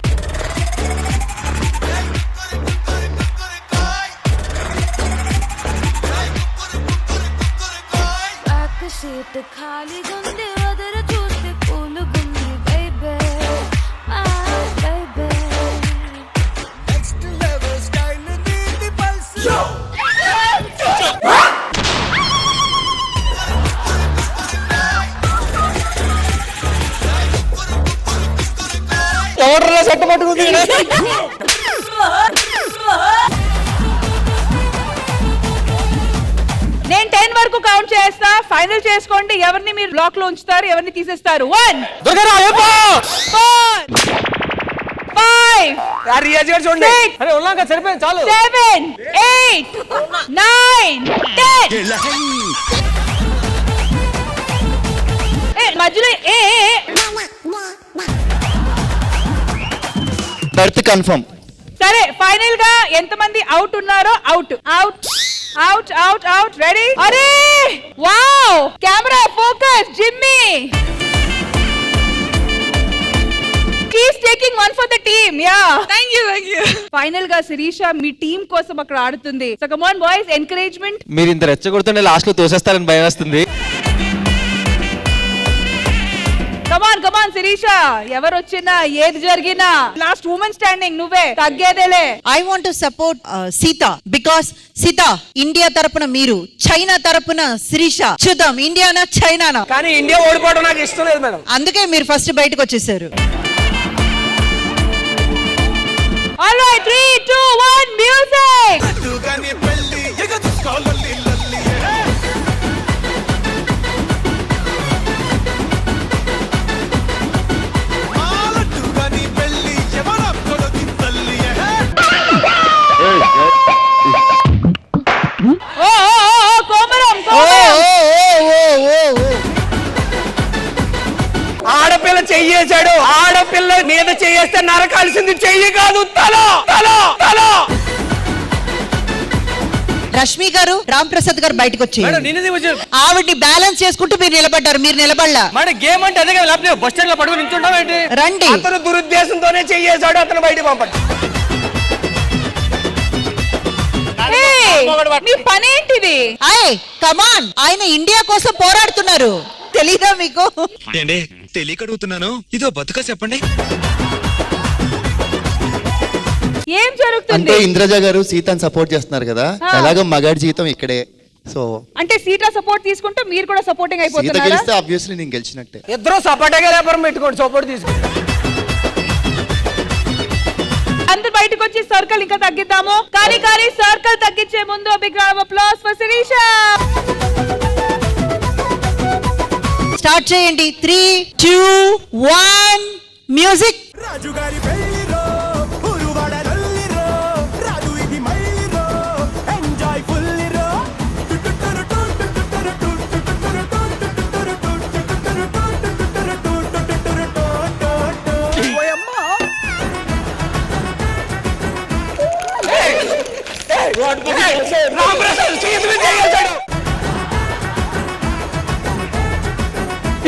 Seat ఖాళీ గుంది, వదర చూస్తే కూలు గుంది baby, my baby. Next level style నీది ఎవడరా సెట్ పట్టుకుంది నేను 10 వరకు కౌంట్ చేస్తా, ఫైనల్ చేసుకోండి ఎవరిని మీరు బ్లాక్ లో ఉంచుతారు, ఎవరిని తీసేస్తారు. 1 సరిపోయింది చాలు. 7 8 9 10 మధ్యలో బర్త్ కన్ఫర్మ్. సరే ఫైనల్ గా ఎంతమంది అవుట్ ఉన్నారో out out out out out ready. అరే wow, camera focus jimmy. He's taking one for the team. Yeah. Thank you. Final గా శిరీష మీ టీం కోసం అక్కడ ఆడుతుంది. So come on boys, encouragement. మీరు ఇంత రెచ్చగొడుతుంటే లాస్ట్ లో తోసేస్తారని భయం వస్తుంది. Come on శిరీష, ఎవరు వచ్చినా ఏది జరిగినా లాస్ట్ ఉమెన్ స్టాండింగ్ నువ్వే, తగ్గేదేలే. I want to support Sita because Sita India తరపున మీరు, చైనా తరపున శిరీష. చూద్దాం ఇండియానా చైనానా. కానీ ఇండియా ఓడిపోవడం నాకు ఇష్టం లేదు మేడం. అందుకే మీరు ఫస్ట్ బయటకు వచ్చేసారు. All right, 3 2 1 music. ఆడపిల్ల చెయ్యేశాడు, ఆడపిల్ల మీద చెయ్యేస్తే నరకాల్సింది చెయ్యి కాదు, తల తల తల. రష్మి గారు, రామ్ ప్రసాద్ గారు బయటకు వచ్చి ఆవిడ్ని బ్యాలెన్స్ చేసుకుంటూ మీరు నిలబడ్డారు. మీరు నిలబడలా. గేమ్ అంటే అదే కదా, బస్ స్టాండ్ లో పడుకుని నించుంటావేంటి? రండి. అతను దురుద్దేశంతోనే చెయ్యేశాడు, అతను బయట పంపండి. మీ పనేంటిది? కమాన్, ఆయన ఇండియా కోసం పోరాడుతున్నారు, తెలీదా మీకు? తెలియక అడుగుతున్నాను, ఇదో బతుక చెప్పండి. ఏం జరుగుతుంది? అంటే ఇంద్రజ గారు సీతని సపోర్ట్ చేస్తున్నారు కదా, ఎలాగో మగాడి జీవితం ఇక్కడే. సో అంటే సీటా సపోర్ట్ తీసుకుంటూ మీరు కూడా సపోర్టింగ్ సీత అయిపోతున్నారా? గెలిస్తే ఆబ్వియస్లీ నేను గెలిచినట్టే. ఇద్దరు సపోర్ట్గా వ్యాపారం పెట్టుకోండి, సపోర్ట్ తీసుకోండి. అందరు బయటకు వచ్చి సర్కిల్ ఇంకా తగ్గిద్దాము. కానీ సర్కిల్ తగ్గించే ముందు big round of applause for Sirisha. Start చేయండి. 3 2 1 మ్యూజిక్. రాజుగారి పెళ్లిరో ఉరువాడ రల్లిరో రాజు ఇది మల్లిరో ఎంజాయ్ ఫుల్లిరో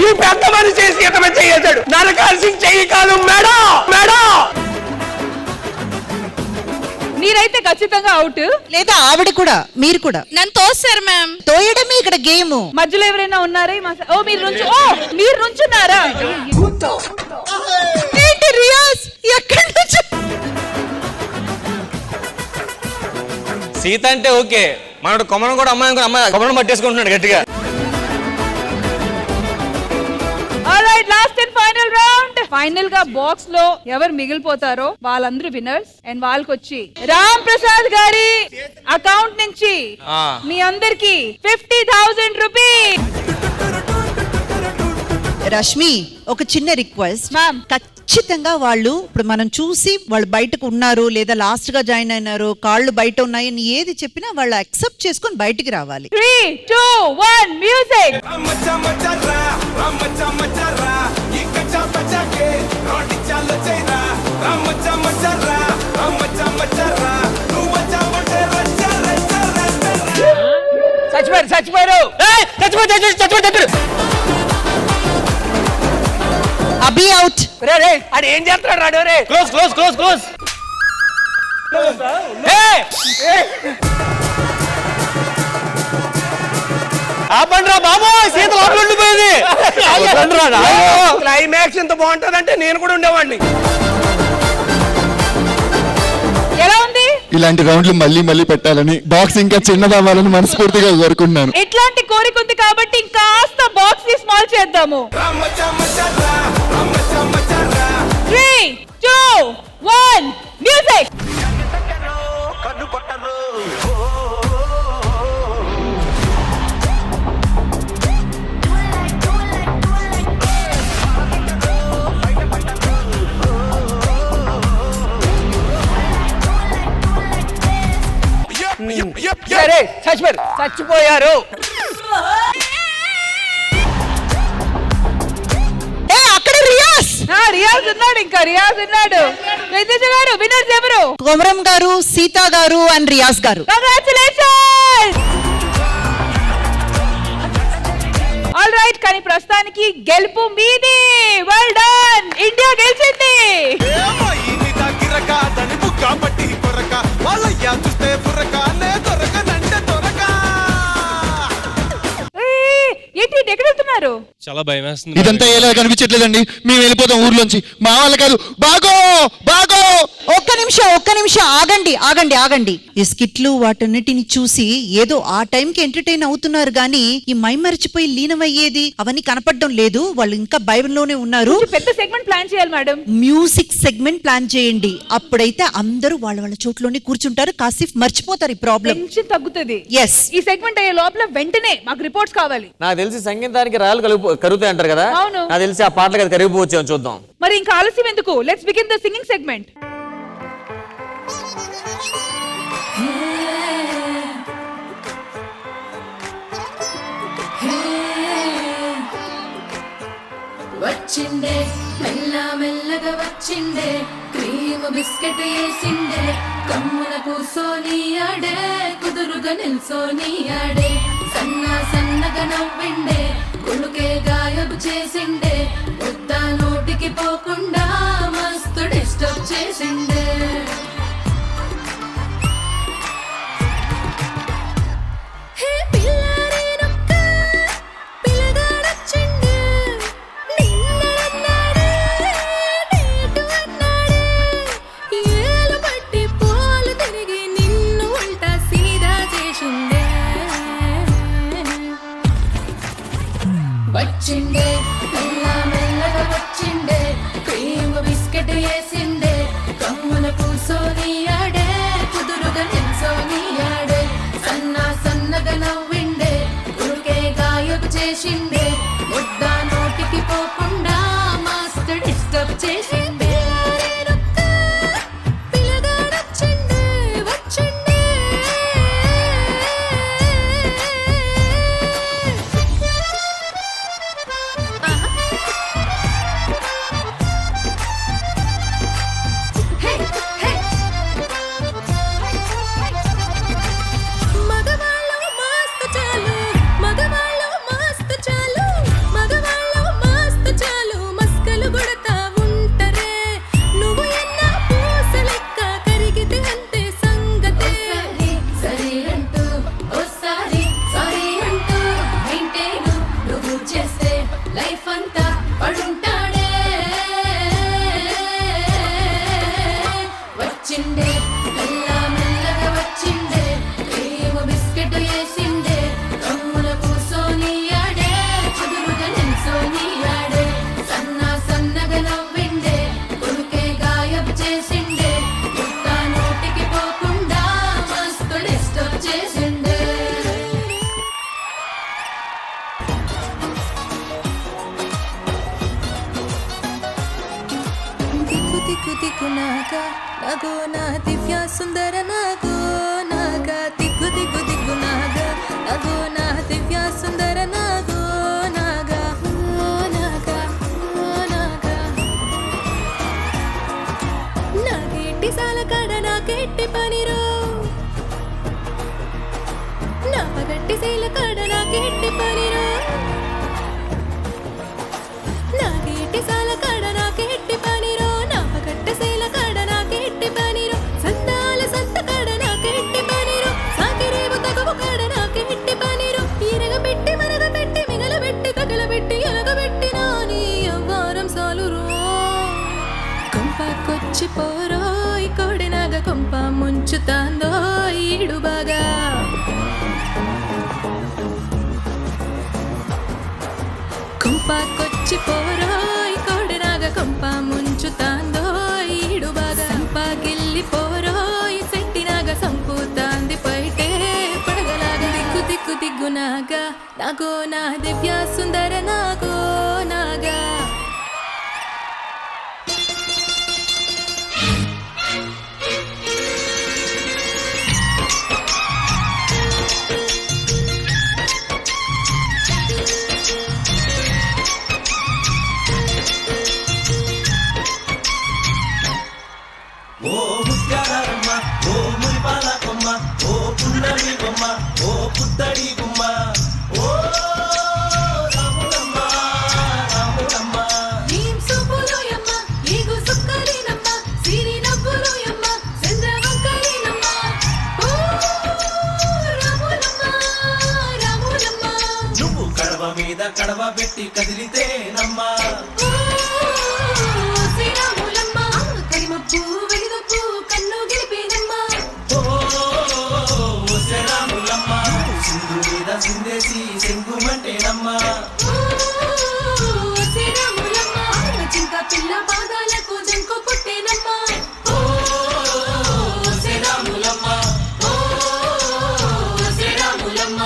ఈ పెద్ద మనిషి చేసి ఎంతమంది చేసాడు, నరకాల్సింది చెయ్యి కాదు మేడం. మేడం మీరైతే ఖచ్చితంగా అవుట్. లేదా ఆవిడ కూడా, మీరు కూడా. నన్ను తోస్తారు మ్యామ్. తోయడమే ఇక్కడ గేమ్. మధ్యలో ఎవరైనా ఉన్నారా? మీరు నుంచున్నారా? ఏంటి రియాజ్, ఎక్కడి నుంచి? సీత అంటే ఓకే, మనోడు కొమ్మను కూడా అమ్మాయి కొమ్మను పట్టేసుకుంటున్నాడు గట్టిగా. Alright, last and final round. Final గా బాక్స్ లో ఎవరు మిగిలిపోతారో వాళ్ళందరూ విన్నర్స్. అండ్ వాళ్ళకి వచ్చి రామ్ ప్రసాద్ గారి అకౌంట్ నుంచి మీ అందరికి 50,000 రూపీస్. రష్మి, ఒక చిన్న రిక్వెస్ట్. ఖచ్చితంగా వాళ్ళు ఇప్పుడు మనం చూసి వాళ్ళు బయటకు ఉన్నారు లేదా లాస్ట్ గా జాయిన్ అయినారు, కాళ్ళు బయట ఉన్నాయని ఏది చెప్పినా వాళ్ళు అక్సెప్ట్ చేసుకొని బయటికి రావాలి. 3 2 1 మ్యూజిక్. చచ్చిపోయారు. అభి అవుట్. అది ఏం చేస్తున్నాడు రాడు? రే క్లోజ్. ఆపండ్రా బాబు, సీత లోపల ఉండిపోయింది. క్లైమాక్స్ ఎంత బాగుంటదంటే నేను కూడా ఉండేవాడిని. ఎలా ఉంది? ఇలాంటి రౌండ్లు మళ్ళీ మళ్ళీ పెట్టాలని, బాక్స్ ఇంకా చిన్నదవ్వాలని మనస్ఫూర్తిగా కోరుకుంటున్నాను. ఎట్లాంటి కోరిక ఉంది కాబట్టి ఇంకాస్త బాక్స్ ని స్మాల్ చేద్దాము. 3, 2, 1 మ్యూజిక్. చచ్చిపోయారు. అక్కడ రియాజ్ రియాజ్ ఉన్నాడు, ఇంకా రియాజ్ ఉన్నాడు. రవితేజ గారు విన్నర్స్ ఎవరు? కొమరం గారు, సీతా గారు అండ్ రియాజ్ గారు. కంగ్రాచులేషన్స్. ఆల్ రైట్, కానీ ప్రస్తుతానికి గెలుపు మీది. వెల్ డన్, ఇండియా గెలిచింది. ఏంటి ఎక్కడ వెళ్తున్నారు? చాలా భయం వేస్తుంది. ఇదంతా ఎలా కనిపించట్లేదండి, మేము వెళ్ళిపోతాం ఊర్లోంచి. మా వాళ్ళ కాదు. బాగో బాగో. ఒక్క నిమిషం ఆగండి. ఈ స్కిట్లు వాటన్నిటిని చూసి ఏదో ఆ టైంకి ఎంటర్టైన్ అవుతున్నారు గానీ ఈ మై మరిచిపోయి లీనమయ్యేది అవన్నీ కనపడడం లేదు. వాళ్ళు ఇంకా భయంలోనే ఉన్నారు. పెద్ద సెగ్మెంట్ ప్లాన్ చేయాలి మేడం. మ్యూజిక్ సెగ్మెంట్ ప్లాన్ చేయండి. అప్పుడైతే అందరూ వాళ్ళ చోట్లోనే కూర్చుంటారు. కాసేపు మర్చిపోతారు ఈ ప్రాబ్లం. టెన్షన్ తగ్గుతుంది. ఎస్, ఈ సెగ్మెంట్ అయ్యే లోపల వెంటనే మాకు రిపోర్ట్స్ కావాలి. నాకు తెలిసి సంగీతానికి రాయలు కరుగుతాయి అంటారు కదా. అవును. నాకు తెలిసి ఆ పాటలకు అది కరిగిపోవచ్చు. చూద్దాం మరి ఇంకా ఆలస్యం ఎందుకు? Let's begin the singing segment. వచ్చిండే మెల్లగా వచ్చిండే, క్రీమ్ బిస్కెట్ వేసిండే, కమ్మున కూసోని ఆడే, కుదురుగా నిల్సోని ఆడే, సన్నగా నవ్విండే, గుణుకే గాయబు చేసిండే, వద్ద నోటికి పోకుండా మస్తు డిస్టర్బ్ చేసిండే. వచ్చిండే మెల్లగా వచ్చిండే, క్రీమ్ బిస్కెట్ వేసిండే, కమ్మున కూసోని ఆడే, కుదురుగా నిల్సోని ఆడే, సన్నగా నవ్విండే, గుడికే గాయబు చేసిండే, ముద్ద నోటికి పోకుండా మస్తు డిస్టర్బ్ చేసిండే. నగో నా దివ్య సుందర నగో నాగా, దిగ్గు నాగా, నగో నా దివ్య సుందర నగో నాగా, నాగేటి సాల కడ నాకెట్టి పనిరో, నా పగట్టి శైల కడ నాకెట్టి పనిరో, నాగేటి సాల కడ నాకెట్టి పనిరో, నా పగట్టి శైల కడ నాకెట్టి పనిరో, సంతాల సంత కడ నాకెట్టి పనిరో, సాకిరేవు తగవు కడ నాకెట్టి పనిరో, ఇరగబెట్టి మరగబెట్టి మిగలబెట్టి తగలబెట్టి ఎలగబెట్టి నాని అవ్వారం సాలురో, కొంపకొచ్చి పోరో ఈ కోడి నాగ కొంప ముంచుతా రెచ్చిపోరోయ్ కోడినాగ కొంప ముంచుతాందో ఈడు బాగా సంపాగిల్లిపోరోయ్ సెట్టినాగ సంపుతాంది పైటే పడగలాగా దిక్కు దిక్కు దిగ్గునాగా నాగో నా దివ్య సుందర నాగో నాగా ఓ ముత్యాలమ్మ ఓ మురిపాల కొమ్మ ఓ పున్నమి బొమ్మ ఓ పుత్తడి గుమ్మ ఓ రాములమ్మ రాములమ్మ నీం సుబ్బులోయమ్మ ఈగు సుక్కలినమ్మ సిరి నవ్వులోయమ్మ చంద్రవంకలినమ్మ ఓ రాములమ్మ రాములమ్మ నువ్వు కడవ మీద కడవ పెట్టి కదిలితేనమ్మ ఓ శ్రీరాములమ్మ కరిమప్పు వెలుగప్పు కన్ను గెలిపేనమ్మ ఓ శరాములమ్మ సింధు మీద సిందేసి సెంగుమంటేనమ్మ ఓ శ్రీరాములమ్మ చింత పిల్ల పాదాలకు జంకు పుట్టేనమ్మ ఓ శ్రీరాములమ్మ ఓ శ్రీరాములమ్మ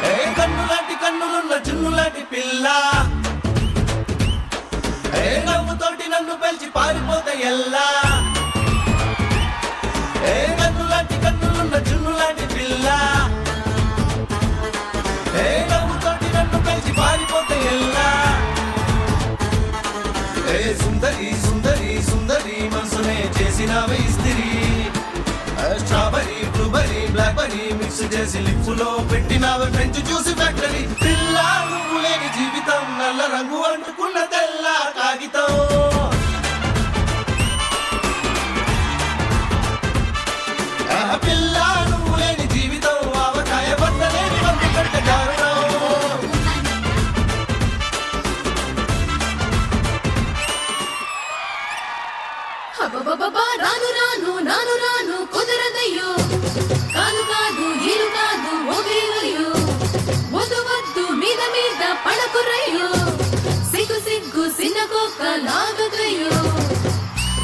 ఏ కన్నులాంటి కన్నులున్న జున్నులాంటి పిల్ల ఏ నవ్వుతోటి నన్ను పెంచి పారిపోతే ఎల్లా ఏ కన్నులాంటి కన్నులున్న జున్నులాంటి పిల్ల ఏ నవ్వుతోటి నన్ను పెంచి పారిపోతే ఎల్లా ఏ సుందరి సుందరి సుందరి మనసునే చేసినవే ఇస్తిరి స్ట్రాబెరీ బ్లూబెరీ బ్లాక్బెరీ మిక్స్ చేసి లిప్పులో పెట్టినవి ఫ్రెంచ్ జ్యూస్ ఫ్యాక్టరీ పిల్ల నువ్వు లేని జీవితం నల్ల రంగు అంటుకున్న తెల్ల కాగితం పిల్ల నువ్వు లేని జీవితం ఆవకాయ బద్దలేని వంటి కట్ట కారణం అబ్బబ్బబ్బా రాను రాను నాను రాను కుదరదయ్యో కాదు కాదు ఈలు కాదు ఓగిరయ్యో వద్దు వద్దు మీద మీద పడకురయ్యో సిగ్గు సిగ్గు సిన్నగోక లాగకయ్యో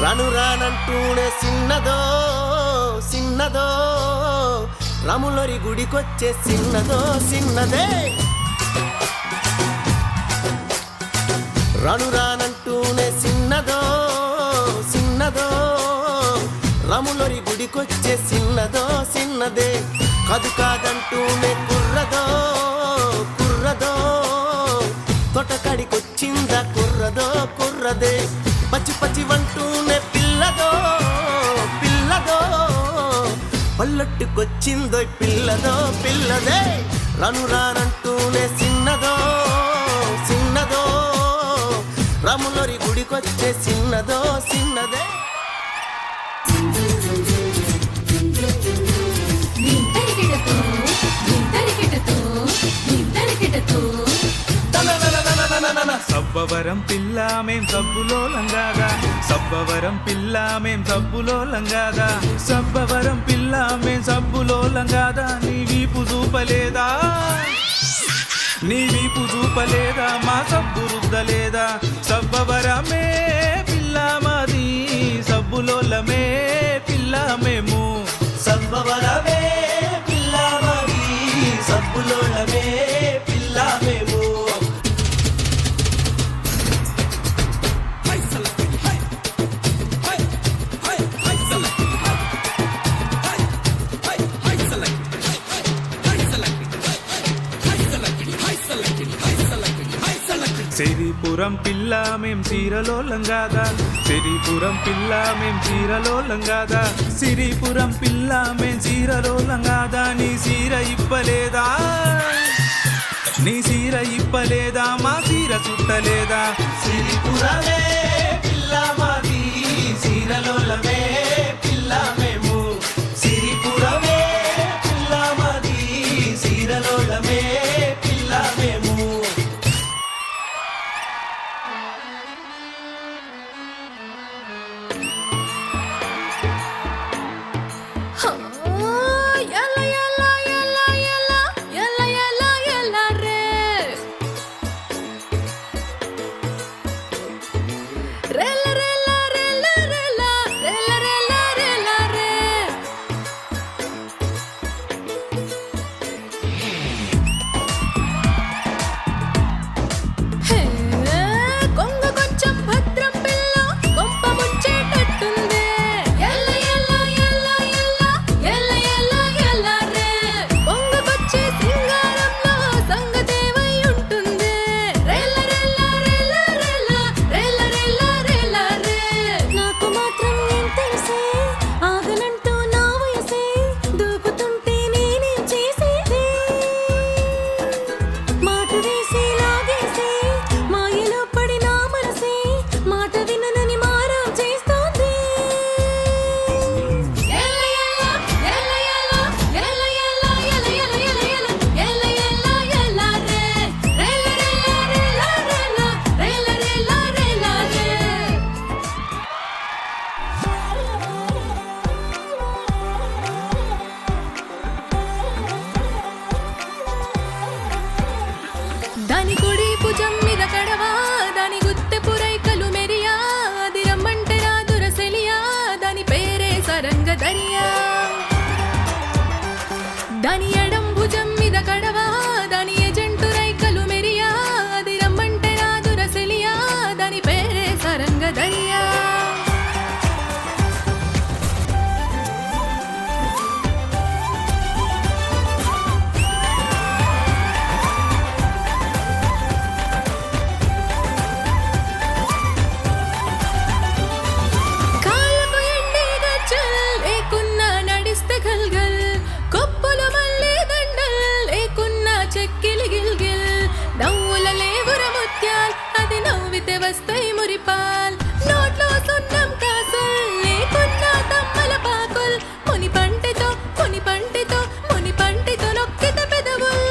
రాను రానంటూనే సిన్నదో సిన్నదో రాములరి గుడికొచ్చే సిన్నదో సిన్నదే రాను రానంటూనే సిన్నదో సిన్నదో రాములరి గుడికొచ్చే సిన్నదో సిన్నదే కాదు కాదంటూనే కుర్రదో కుర్రదో తోటకాడికొచ్చిందా కుర్రదో కుర్రదే పచ్చి పచ్చి వంటూనే పిల్లదో పిల్లదో పల్లొట్టుకొచ్చిందో పిల్లదో పిల్లదే రాను రానంటూనే సిన్నదో సిన్నదో రాములరి గుడికొచ్చే సిన్నదో సిన్నదే నింతరికెటతో నింతరికెటతో నింతరికెటతో సబ్బవరం పిల్ల మేం సబ్బులో లంగాదా సబ్బవరం పిల్ల మేం సబ్బులో లంగాదా సబ్బవరం పిల్ల మేం సబ్బులో లంగాదా నీ వీపు చూపలేదా నీ వీపు చూపలేదా మా సబ్బు రుద్దలేదా సబ్బవరమే పిల్ల మాది సబ్బులోలమే పిల్ల మేము సబ్బవరమే పిల్ల మాది సబ్బులోలమే పిల్ల మేము సిరిపురం పిల్ల మేం చీరలో లంగాదా సిరిపురం పిల్ల మేం చీరలో లంగాదా సిరిపురం పిల్ల మేం చీరలో లంగాదా నీ చీర ఇప్పలేదా నీ చీర ఇప్పలేదా మా చీర చుట్టలేదా సిరిపురమే పిల్ల మాది చీరలోలమే పిల్ల మేము సిరిపురమే పిల్ల మాది చీరలోలమే పిల్ల మేము సారంగ దరియా కాళ్ళకు ఎండే గజ్జల్ లేకున్నా నడిస్తే గల్గల్ కొప్పులు మల్లె దండల్ లేకున్నా చెక్కిలి గిల్గిల్ నవ్వుల లేవుర ముత్యాల్ అది నవ్వితే వస్తాయి మురిపాల్ నోట్లో సున్నం కాసుల్ లేకున్నా తమ్మల పాకుల్ ముని పంటితో ముని పంటితో నొక్కిత పెదవుల్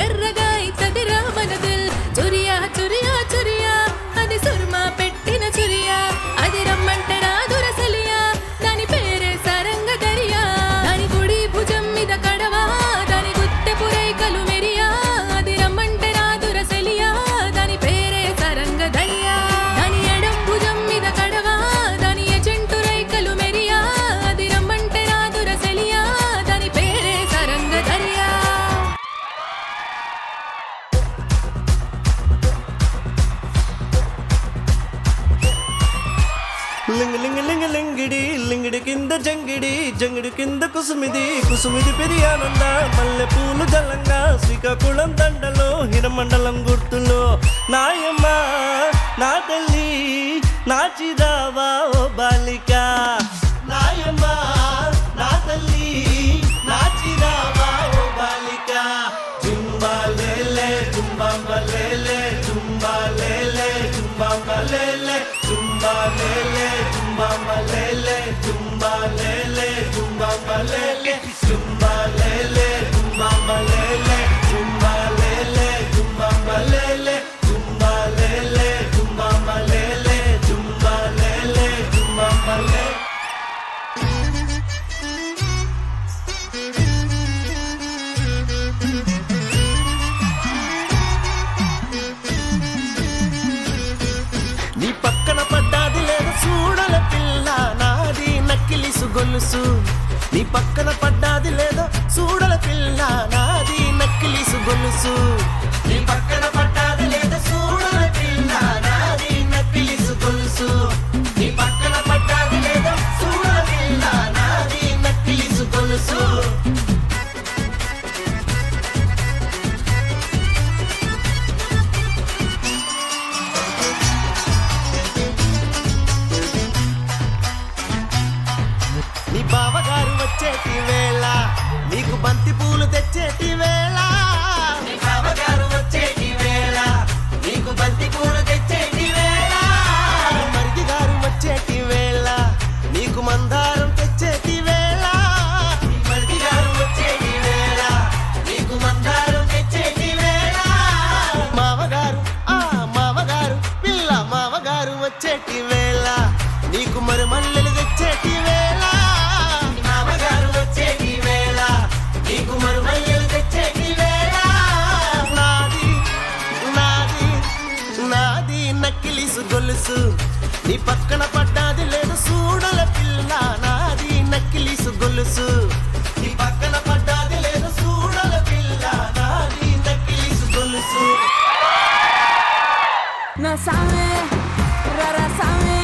ఎర్రగా ఇతది రామనదిల్ చురియా చురియా చురియా అది సుర్మా పెట్టిన చురియా అది రమ్మంటే రాదురసలియా దాని పేరే సారంగ దరియా దాని కుడి భుజం మీద కడవా దాని గుత్తె పురైకలు మెరియా అది రమ్మంటే రాదురసలియా దాని పేరే సారంగ దరియా దాని ఎడం భుజం మీద కడవా దాని ఎజెంటు రైకలు మెరియా అది రమ్మంటే రాదురసలియా దాని పేరే సారంగ దరియా లింగ లింగ లింగ లింగిడి లింగిడి కింద జంగిడి జంగిడి కింద కుసుమిది కుసుమిది పెరియానంద మల్లె పూలు జలంగా శ్రీకాకుళం దండలో హిరమండలం గుర్తులో నాయమ్మ నా తల్లి నాచిదావా ఓ బాలిక నాయమ్మ నా తల్లి నాచిదావా ఓ బాలిక జుంబాలేలే జుంబాంబలేలే జుంబాలేలే జుంబాంబలేలే జుంబాలేలే జుంబాంబలేలే జుంబాలేలే జుంబాంబలేలే జుంబాలేలే జుంబాంబలేలే జుంబాలేలే జుంబాంబలేలే జుంబాలేలే జుంబాంబలేలే జుంబాలేలే జుంబాంబలే నీ పక్కన పడ్డాది లేదా చూడల పిల్ల నాది నక్కిలిసు గొలుసు నీ పక్కన పడ్డాది లేదా చూడల పిల్ల నాది నక్కిలిసు గొలుసు నీ పక్కన పడ్డాది లేదా చూడల పిల్ల నాది నక్కిలిసు గొలుసు నీ పక్కన పడ్డాది లేదా చూడల పిల్ల నాది నక్కిలిసు గొలుసు నీ బావగారు వచ్చేటి వేళ నీకు బంతి పూలు తెచ్చేటి వేళ నీ బావగారు వచ్చేటి వేళ నీకు బంతి పూలు తెచ్చేటి వేళ నీ మరిది గారు వచ్చేటి వేళ నీకు మందారం తెచ్చేటి వేళ నీ మరిది గారు వచ్చేటి వేళ నీకు మందారం తెచ్చేటి వేళ మావగారు పిల్ల మావగారు వచ్చేటి వేళ నీకు మరి మల్లెలు తెచ్చేటి వేళ మామగారు వచ్చేటి వేళ నీకు మరి మల్లెలు తెచ్చేటి వేళ నాది నాది నాది నక్కిలిసు గొలుసు నీ పక్కన పడ్డాది లేదు చూడల పిల్ల నాది నక్కిలిసు గొలుసు నీ పక్కన పడ్డాది లేదు చూడల పిల్ల నాది నక్కిలిసు గొలుసు నా సామే రరా సామే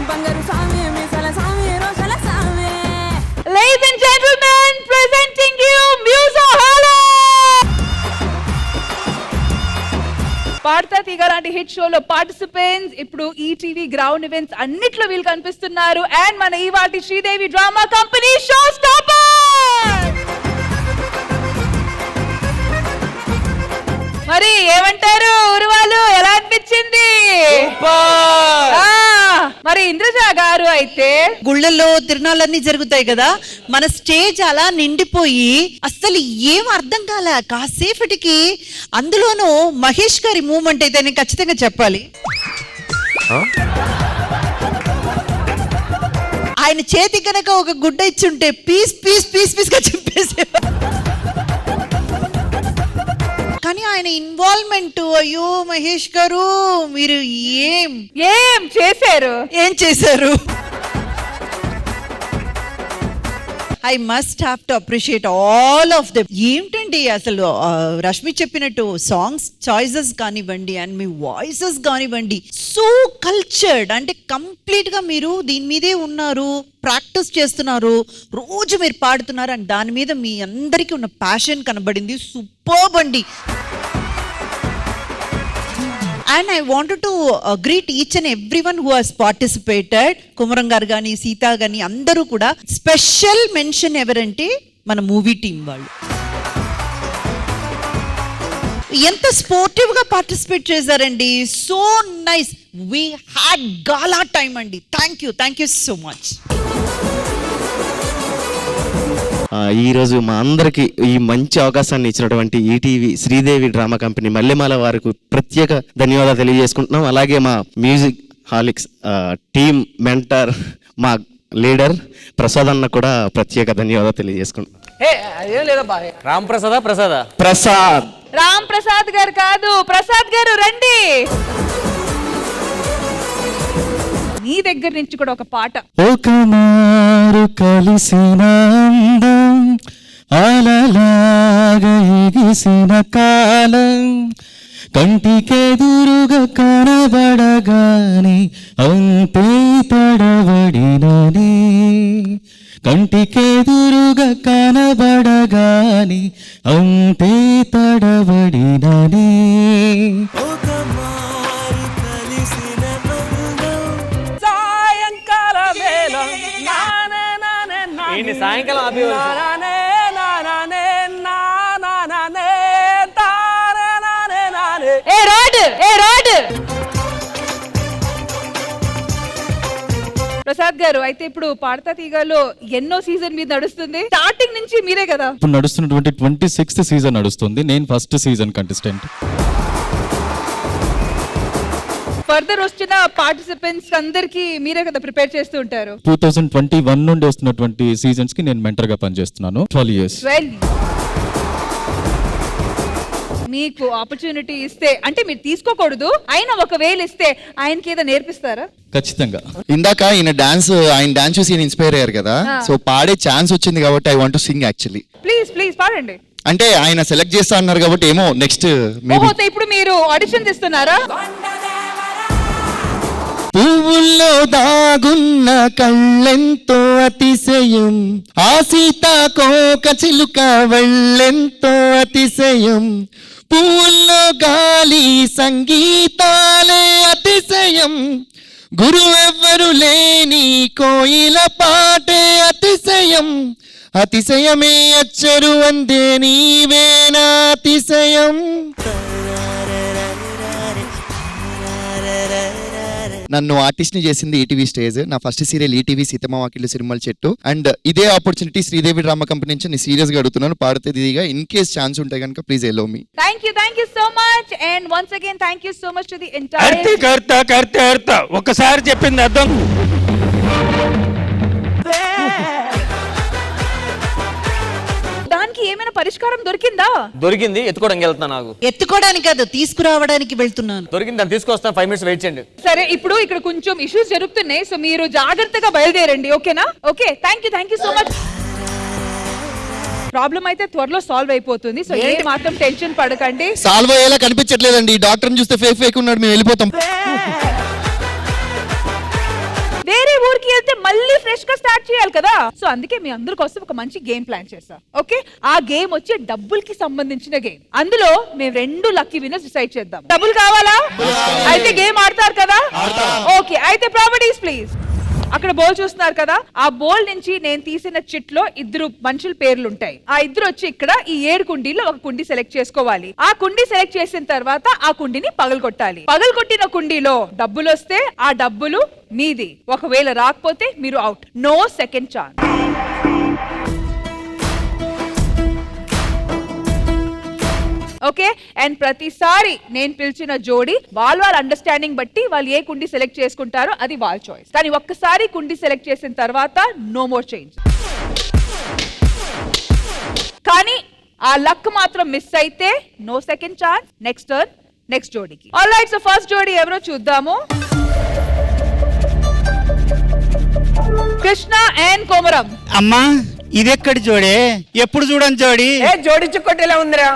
బంగారు సామే మిసల సామే రోషల సామే Ladies and gentlemen, presenting you Musa Hala. పాడతా తీగ లాంటి హిట్ షోలో పార్టిసిపెంట్స్ ఇప్పుడు ఈటీవీ గ్రౌండ్ ఈవెంట్స్ అన్నిట్లో వీళ్ళు కనిపిస్తున్నారు అండ్ మన ఇవాటి Sridevi drama company show stopper మరి ఏమంటారు ఊరువాళ్ళు ఎలా అనిపించింది మరి ఇంద్రజ గారు అయితే గుళ్ళల్లో తిరునాళ్ళన్నీ జరుగుతాయి కదా మన స్టేజ్ అలా నిండిపోయి అస్సలు ఏం అర్థం కాలే కాసేపటికి అందులోనూ మహేష్ గారి మూమెంట్ అయితే నేను ఖచ్చితంగా చెప్పాలి ఆయన చేతి కనుక ఒక గుడ్డ ఇచ్చుంటే పీస్ పీస్ పీస్ పీస్ గా చెప్పేసే కానీ ఆయన ఇన్వాల్వ్మెంట్ అయ్యో మహేష్ గారు మీరు ఏం చేశారు I must have to appreciate all of them. ఏంటండి అసలు రష్మి చెప్పినట్టు సాంగ్స్ చాయిసెస్ కానివ్వండి అండ్ మీ వాయిసెస్ కానివ్వండి, సో కల్చర్డ్. అంటే కంప్లీట్ గా మీరు దీని మీదే ఉన్నారు, ప్రాక్టీస్ చేస్తున్నారు, రోజు మీరు పాడుతున్నారు అండ్ దాని మీద మీ అందరికీ ఉన్న ప్యాషన్ కనబడింది. సూపర్బ్ అండి. And I wanted to greet each and everyone who has participated. Komaram గారు కానీ, సీతా కానీ అందరూ కూడా. స్పెషల్ మెన్షన్ ఎవరంటే మన మూవీ టీం వాళ్ళు. ఎంత స్పోర్టివ్ గా పార్టిసిపేట్ చేశారండి. So nice. We had gala time అండి. Thank you so much. ఈరోజు మా అందరికి ఈ మంచి అవకాశాన్ని ఇచ్చినటువంటి ETV Sridevi drama company Mallemala వారికి ప్రత్యేక ధన్యవాదాలు తెలియజేసుకుంటున్నాం. అలాగే మా మ్యూజిక్ హాలిక్స్ టీమ్ మెంటర్ మా లీడర్ ప్రసాద్ అన్న కూడా ప్రత్యేక ధన్యవాదాలు తెలియజేసుకుంటున్నాం. రామ్ ప్రసాద్ గారు కాదు, ప్రసాద్ గారు రండి. మీ దగ్గర నుంచి కూడా ఒక పాట. ఒక మారు కలిసిన అందం అలలాగా ఎగిసిన కాలం కంటికెదురుగా కనబడగానే అంతే తడబడిననే, కంటికెదురుగా కనబడగానే అంతే తడబడిననే. సాయంకాలం ప్రసాద్ గారు అయితే ఇప్పుడు పాడతా తీగలో ఎన్నో సీజన్ మీద నడుస్తుంది. స్టార్టింగ్ నుంచి మీరే కదా. ఇప్పుడు నడుస్తున్నటువంటి 26th సీజన్ నడుస్తుంది. నేను ఫస్ట్ సీజన్ కంటెస్టెంట్. ఫర్దర్ వచ్చిన పార్టిసిపెంట్స్ అందరికి మీరే కదా ప్రిపేర్ చేస్తూ ఉంటారు. 2021 నుండి వస్తున్నటువంటి సీజన్స్ కి నేను మెంటర్ గా పనిచేస్తున్నాను. 12 years. మీకు ఆపర్చునిటీ ఇస్తే అంటే మీరు తీసుకోకూడదు, అయినా ఒకవేళ ఇస్తే ఆయనకి ఏదో నేర్పిస్తారా? ఖచ్చితంగా. ఇందాక ఆయన డాన్స్ చూసి ఇన్స్పైర్ అయ్యారు కదా, సో పాడే ఛాన్స్ వచ్చింది కాబట్టి I want to sing actually. Please పాడండి. అంటే ఆయన సెలెక్ట్ చేస్తా అన్నారు కాబట్టి ఏమో నెక్స్ట్ ఇప్పుడు మీరు ఆడిషన్ ఇస్తున్నారా? పువ్వుల్లో దాగున్న కళ్ళెంతో అతిశయం, ఆ సీతాకోక చిలుక వెళ్ళెంతో అతిశయం, పువ్వుల్లో గాలి సంగీతాలే అతిశయం, గురువెవ్వరు లేని కోయిల పాటే అతిశయం, అతిశయమే అచ్చరు అందే నీవేనా అతిశయం. నన్ను ఆర్టిస్ట్ ని చేసింది ఈటీవీ స్టేజ్. నా ఫస్ట్ సీరియల్ ఈటీవీ సీతమ్మ వాకిళ్ళు సిరిమల చెట్టు. అండ్ ఇదే ఆపర్చునిటీ శ్రీదేవి డ్రామా కంపెనీ నుంచి నేను సీరియస్ గా అడుగుతున్నాను, పాడితే దిగా ఇన్ కేస్ ఛాన్స్ ఉంటే కనుక please allow me. Thank you so much and once again thank you so much to the entire. కర్త ఒకసారి చెప్పింది అర్థం. దానికి ఏమైనా పరిష్కారం దొరికిందా? దొరికింది, ఎత్తుకోవడానికి వెళ్తున్నా. నాకు ఎత్తుకోవడానికి కాదు, తీసుకురావడానికి వెళ్తున్నాను. దొరికింది, దాన్ని తీసుకొస్తాను. 5 minutes వెయిట్ చేయండి. సరే, ఇప్పుడు ఇక్కడ కొంచెం ఇష్యూస్ జరుగుతున్నాయి, సో మీరు జాగ్రత్తగా బయలుదేరండి. ఓకేనా? Okay, thank you so much. Problem అయితే త్వరలో సాల్వ్ అయిపోతుంది, సో ఏ మాత్రం టెన్షన్ పడకండి. సాల్వ్ అయ్యేలా కనిపించట్లేదండి. డాక్టర్ని చూస్తే ఫేక్ ఉన్నాడు, మేము వెళ్ళిపోతాం. వేరే ఊరికి వెళ్తే మళ్ళీ ఫ్రెష్ గా స్టార్ట్ చేయాలి కదా, సో అందుకే మీ అందరి కోసం ఒక మంచి గేమ్ ప్లాన్ చేస్తా. ఓకే, ఆ గేమ్ వచ్చి డబ్బులకి సంబంధించిన గేమ్. అందులో మేము 2 లక్కీ విన్నర్స్ డిసైడ్ చేద్దాం. డబ్బులు కావాలా? అయితే గేమ్ ఆడతారు కదా? ఓకే, అయితే ప్రాపర్టీస్ ప్లీజ్. అక్కడ బోల్ చూస్తున్నారు కదా, ఆ బోల్ నుంచి నేను తీసిన చిట్ లో 2 మనుషుల పేర్లు ఉంటాయి. ఆ 2 వచ్చి ఇక్కడ ఈ 7 కుండీలో ఒక కుండీ సెలెక్ట్ చేసుకోవాలి. ఆ కుండీ సెలెక్ట్ చేసిన తర్వాత ఆ కుండీని పగలగొట్టాలి. పగలగొట్టిన కుండీలో డబ్బులు వస్తే ఆ డబ్బులు మీది, ఒకవేళ రాకపోతే మీరు out. No second chance. Okay, and ప్రతిసారి నేను పిలిచిన జోడి వాళ్ళ అండర్స్టాండింగ్ బట్టి వాళ్ళు ఏ కుండీ సెలెక్ట్ చేసుకుంటారో అది వాళ్ళ చాయిస్. కానీ ఒక్కసారి కుండీ సెలెక్ట్ చేసిన తర్వాత నో మోర్ చేంజ్. కానీ ఆ లక్ మాత్రం మిస్ అయితే no second chance. Next turn next జోడీకి. ఆల్రైట్, సో ఫస్ట్ జోడీ ఎవరో చూద్దాము. కృష్ణ అండ్ కొమరం. అమ్మా ఇదెక్కడి జోడే, ఎప్పుడు చూడని జోడి. జోడించి కొట్టేలా ఉందిరా.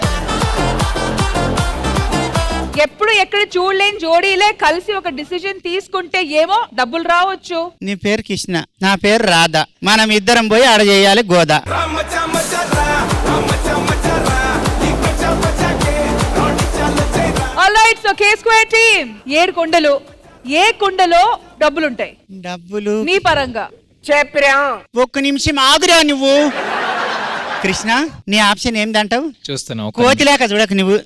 ఎప్పుడు ఎక్కడ చూడలేని జోడీలే కలిసి ఒక డిసిజన్ తీసుకుంటే ఏమో డబ్బులు రావచ్చు. నీ పేరు కృష్ణ, నా పేరు రాధ, మనం ఇద్దరం పోయి ఆడ చేయాలి గోదా. Alright, so K Square team 7 కుండలు. ఏ కుండలో డబ్బులుంటాయి? డబ్బులు మీ పరంగా చెప్పరా. ఒక్క నిమిషం ఆగురా నువ్వు. కృష్ణ, నీ ఆప్షన్ ఏందంటావు? చూస్తున్నా కోతిలేక చూడక నువ్వు.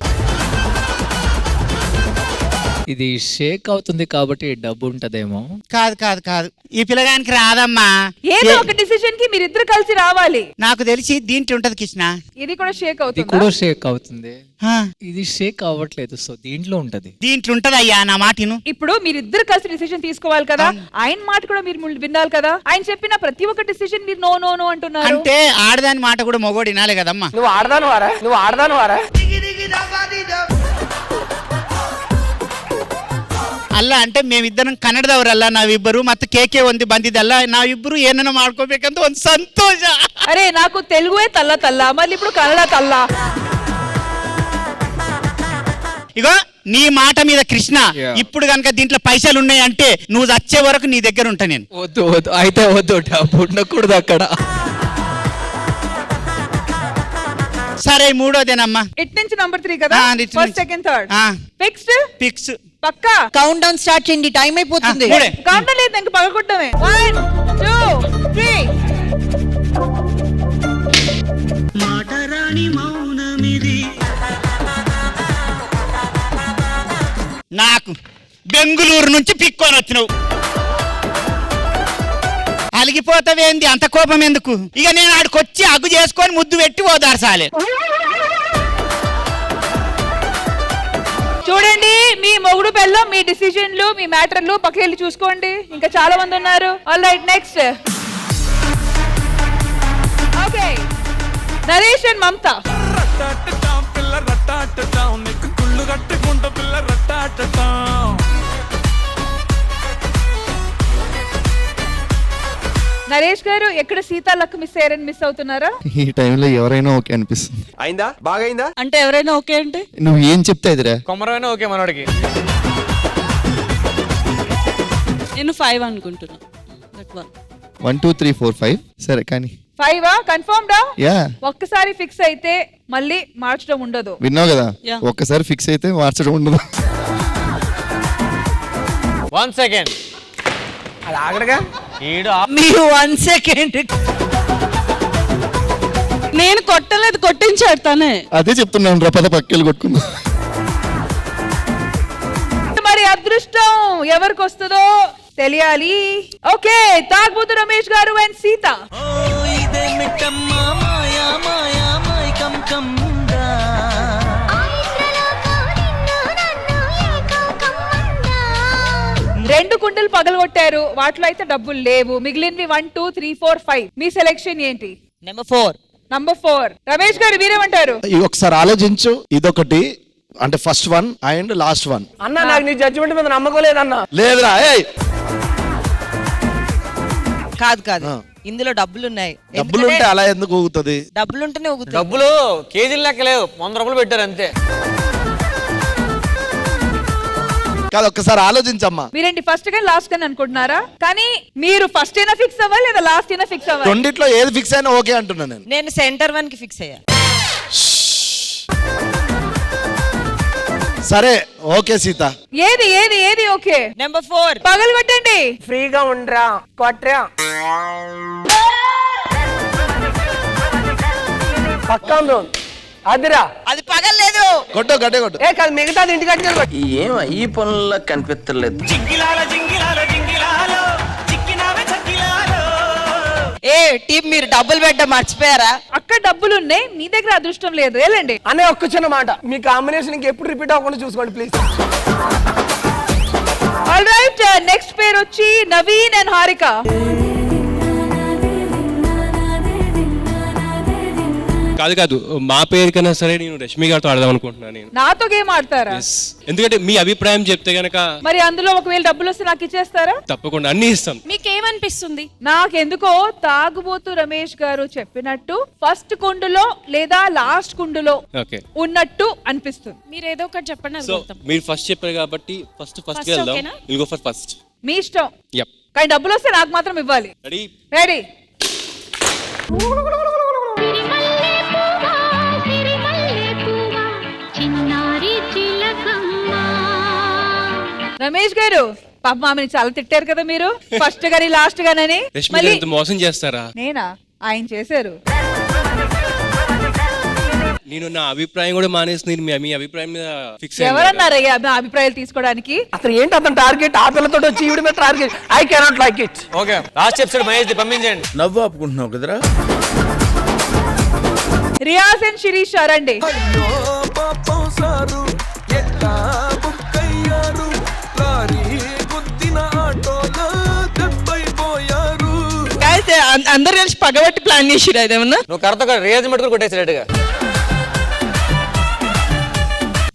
ఇది షేక్ అవుతుంది కాబట్టి డబ్బు ఉంటదేమో. కాదు కాదు కాదు, ఈ పిల్లగానికి రాదమ్మా. ఏదో ఒక డిసిజన్ కి మీరిద్దరు కలిసి రావాలి. నాకు తెలిసి దీంట్లో ఉంటది కృష్ణ. ఇది కూడా షేక్ ఇది అవుతుంది. కూడా షేక్ అవుతుంది. ఇది షేక్ అవ్వట్లేదు, సో దీంట్లో ఉంటది. దీంట్లో ఉంటదయ్యా నా మాటను. ఇప్పుడు మీరిద్దరు కలిసి డిసిజన్ తీసుకోవాలి కదా, ఆయన మాట కూడా మీరు వినాలి కదా. ఆయన చెప్పిన ప్రతి ఒక్క డిసిజన్ మీరు నో నో నో అంటున్నారు. అంటే ఆడదాని మాట కూడా మొగోడు వినాలి కదమ్మా. నువ్వు ఆడదాను వారా. ಅಲ್ಲ అంటే ಮೇಮಿದ್ದరం ಕನ್ನಡದವರಲ್ಲ ನಾವಿಬ್ಬರು ಮತ್ತೆ ಕೇಕೆ ಒಂದು ಬಂದಿದ್ದಲ್ಲ ನಾವಿಬ್ಬರು ಏನನ್ನ ಮಾಡ್ಕೋಬೇಕಂತ ಒಂದು ಸಂತೋಷ. అరే నాకు తెలుగుే తల్ల మళ్ళీ ఇప్పుడు కన్నడ తల్ల. ఇగో నీ మాట మీద కృష్ణ, ఇప్పుడు గనక దీంట్లో పైసలు ఉన్నాయంటే నువ్వు వచ్చే వరకు నీ దగ్గర ఉంటా నేను. వద్దు వద్దు, అయితే వద్దు, డబ్బు ఉండకూడదు అక్కడ. సరే మూడోదేనమ్మా. ఇట్ నుంచి నంబర్ 3 కదా, first second third fixed. Fix పక్కా. కౌంట్ డౌన్ స్టార్ట్ చేయండి, టైం అయిపోతుంది. కౌంట్ లేదు, ఇంక పగలగొట్టడమే. 1 2 3. మాటరాని మౌనమిది. నాకు బెంగుళూరు నుంచి పిక్కొని వచ్చినావు. అలిగిపోతావేంది, అంత కోపం ఎందుకు? ఇక నేను ఆడికొచ్చి అగ్గు చేసుకొని ముద్దు పెట్టి ఓదార్సాలే. చూడండి, మీ మొగుడు పెళ్ళం, మీ డిసిజన్లు, మీ మ్యాటర్లు పక్కకెళ్ళి చూసుకోండి. ఇంకా చాలా మంది ఉన్నారు. All right, next. Okay, Naresh and Mamata. Naresh garu, ఎక్కడ సీతా లక్ మిస్ అయ్యారని మిస్ అవుతున్నారా? ఈ టైంలో ఎవరైనా ఓకే అనిపిస్తుంది. అయిందా, బాగైందా అంటే ఎవరైనా ఓకే అంటే నువ్వు ఏం చెప్తా ఇదిరా. కొమరైనా ఓకే మనోడికి. నేను 5 అనుకుంటున్నా. 1 2 3 4 5 సరే కానీ 5 కన్ఫర్మ్డా? యా, ఒక్కసారి ఫిక్స్ అయితే మళ్ళీ మార్చడం ఉండదు. విన్నావు కదా, ఒక్కసారి ఫిక్స్ అయితే మార్చడం ఉండదు. 1 సెకండ్ అది ఆగడగా. మీరు 1 సెకండ్. నేను కొట్టలేదు, కొట్టించాడు తనే. అదే చెప్తున్నాను రా, పద పక్కలు కొట్టుకుందాం. మరి అదృష్టం ఎవరికి వస్తుందో తెలియాలి. ఓకే, తాగుబోతు రమేష్ గారు అండ్ సీత. రెండు కుండలు పగలగొట్టారు, వాటిలో అయితే డబ్బులు లేవు. మిగిలినవి 1 2 3 4 5. మీ సెలెక్షన్ ఏంటి? నంబర్ 4. రమేష్ గారు మీరేమంటారు? ఒకసారి ఆలోచించు, ఇదొకటి అంటే first one and last one. అన్న నాకు నీ జడ్జిమెంట్ మీద నమ్మకం లేదన్నా. లేదురా. కాదు ఇందులో డబ్బులున్నాయి. డబ్బులుంటే అలా ఎందుకు ఊగుతుంది? డబ్బులుంటేనే ఊగుతుంది. డబ్బులు కేజీలు లెక్క లేవు, 100 రూపాయలు పెట్టారు అంతే. కాదు, ఒక్కసారి ఆలోచించమ్మా. మీరేంటి ఫస్ట్ గా లాస్ట్ గా అనుకుంటున్నారా? కానీ మీరు ఫస్ట్ అయినా ఫిక్స్ అవ్వాలి లేదా లాస్ట్ అయినా ఫిక్స్ అవ్వాలి. రెండిట్లో ఏది ఫిక్స్ అయినా ఓకే అంటున్నా నేను. నేను సెంటర్ 1 కి ఫిక్స్ అయ్యా. సరే ఓకే సీత. ఏది ఓకే? నంబర్ 4 పగలగొట్టండి. ఫ్రీగా ఉండరా, కొట్రా. పక్కా అదిరా, అది పగలలేదు. కొట్టు గట్టే కొట్టు. ఏ కాదు, మిగతాది ఇంటికి కట్టుకెళ్ళి. ఏం ఈ పనుల్లో కనిపించలేదు. ఏ టీం, మీరు డబ్బులు పెట్టడం మర్చిపోయారా? అక్కడ డబ్బులు ఉన్నాయి, మీ దగ్గర అదృష్టం లేదు. వెళ్ళండి. అనే ఒక్క చిన్న మాట, మీ కాంబినేషన్ ఇంకెప్పుడు రిపీట్ అవ్వకుండా చూసుకోండి ప్లీజ్. ఆల్ రైట్, నెక్స్ట్ పేరు వచ్చి నవీన్ అండ్ హారిక. కాదు కాదు మా పేరు కన్నా సరే నేను రష్మి గారితో ఆడదాం అనుకుంటున్నాను నేను. నాతో గేమ్ ఆడతారా? ఎందుకంటే మీ అభిప్రాయం చెప్తే గనక మరి అందులో ఒకవేళ డబ్బులు వస్తే నాకు ఇచ్చేస్తారా? తప్పకుండా అన్ని ఇస్తాం. మీకేమనిపిస్తుంది? నాకెందుకో తాగుబోతు రమేష్ గారు చెప్పినట్టు ఫస్ట్ కుండులో లేదా లాస్ట్ కుండులో ఓకే ఉన్నట్టు అనిపిస్తుంది. మీరు ఏదో ఒకటి చెప్పండి. సో మీరు ఫస్ట్ చెప్పారు కాబట్టి ఫస్ట్ First వెళ్దాం. ఓకేనా? Will go for first. మీ ఇష్టం. యప్. కానీ డబ్బులు వస్తే నాకు మాత్రం ఇవ్వాలి. రెడీ? రెడీ. రమేష్ గారు పాప ఆమెని చాలా తిట్టారు కదా మీరు ఫస్ట్ గాని లాస్ట్ గానని. రష్మి గారు ఇంత మోసం చేస్తారా? నేనా? ఆయన చేశారు. నేను నా అభిప్రాయం కూడా మానేసి నేను మీ అభిప్రాయం మీద ఫిక్స్ ఎవరన్నారయ్యా నా అభిప్రాయాలు తీసుకోవడానికి? అతను ఏంటి అతను టార్గెట్ ఆ పిల్లతో వచ్చి ఈవిడ మీద target. I cannot like it. Okay last episode Mahesh పంపించండి. నవ్వు ఆపుకుంటున్నావు కదరా. రియాజ్ అండ్ శిరీష్ రండి. అందరు కలిసి పగబట్టి ప్లాన్ చేసిరా ఇదేమన్నా? నువ్వు కరెక్ట్గా రియాజ్ మట్టుకు కొట్టేసినట్టుగా.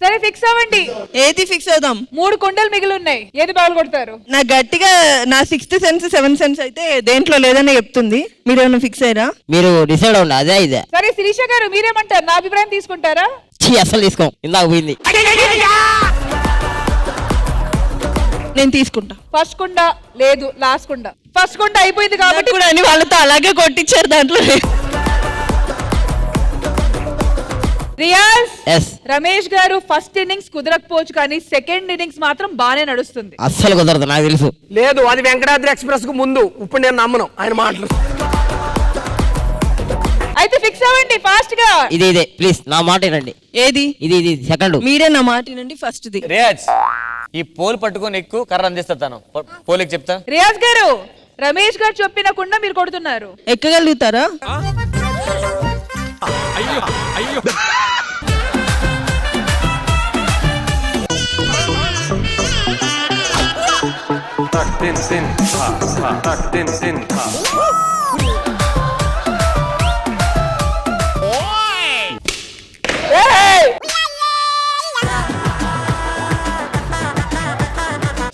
సరే ఫిక్స్ అవ్వండి. ఏది ఫిక్స్ అవుదాం? 3 కుండలు మిగిలి ఉన్నాయి. ఏది బాగా కొడతారు? నా గట్టిగా నా 6th సెన్స్ 7th సెన్స్ అయితే దేంట్లో లేదని చెప్తుంది. మీరేమన్నా ఫిక్స్ అయ్యారా? మీరు డిసైడ్ అవ్వండి. అదే ఇదే. సరే శిరీష గారు మీరేమంటారు? నా అభిప్రాయం తీసుకుంటారా? అసలు తీసుకో. ఇందాక పోయింది. నేను తీసుకుంటా. ఫస్ట్ కుండ లేదు లాస్ట్ కుండ. ఫస్ట్ కుండ అయిపోయింది కాబట్టి కూడా అని వాళ్ళతో అలాగే కొట్టించారు దాంట్లో. రియాజ్ రమేష్ గారు ఫస్ట్ ఇన్నింగ్స్ కుదరకపోవచ్చు కానీ సెకండ్ ఇన్నింగ్స్ మాత్రం బానే నడుస్తుంది. అస్సలు కుదరదు నాకు తెలుసు. లేదు అది వెంకటాద్రి ఎక్స్ప్రెస్ కు ముందు. ఇప్పుడు నేను నమ్మను ఆయన మాటలు. అయితే ఫిక్స్ అవ్వండి ఫాస్ట్ గా. ఇదే ప్లీజ్ నా మాట వినండి. ఏది? ఇది సెకండ్. మీరే నా మాట వినండి ఫస్ట్ ది. రియాజ్ ఈ పోల్ పట్టుకొని ఎక్కువ కర్ర అందిస్తాను. పోలీకి చెప్తా. రియాజ్ గారు రమేష్ గారు చెప్పినకుండా మీరు కొడుతున్నారు. ఎక్కగలుగుతారా? అయ్యో అయ్యో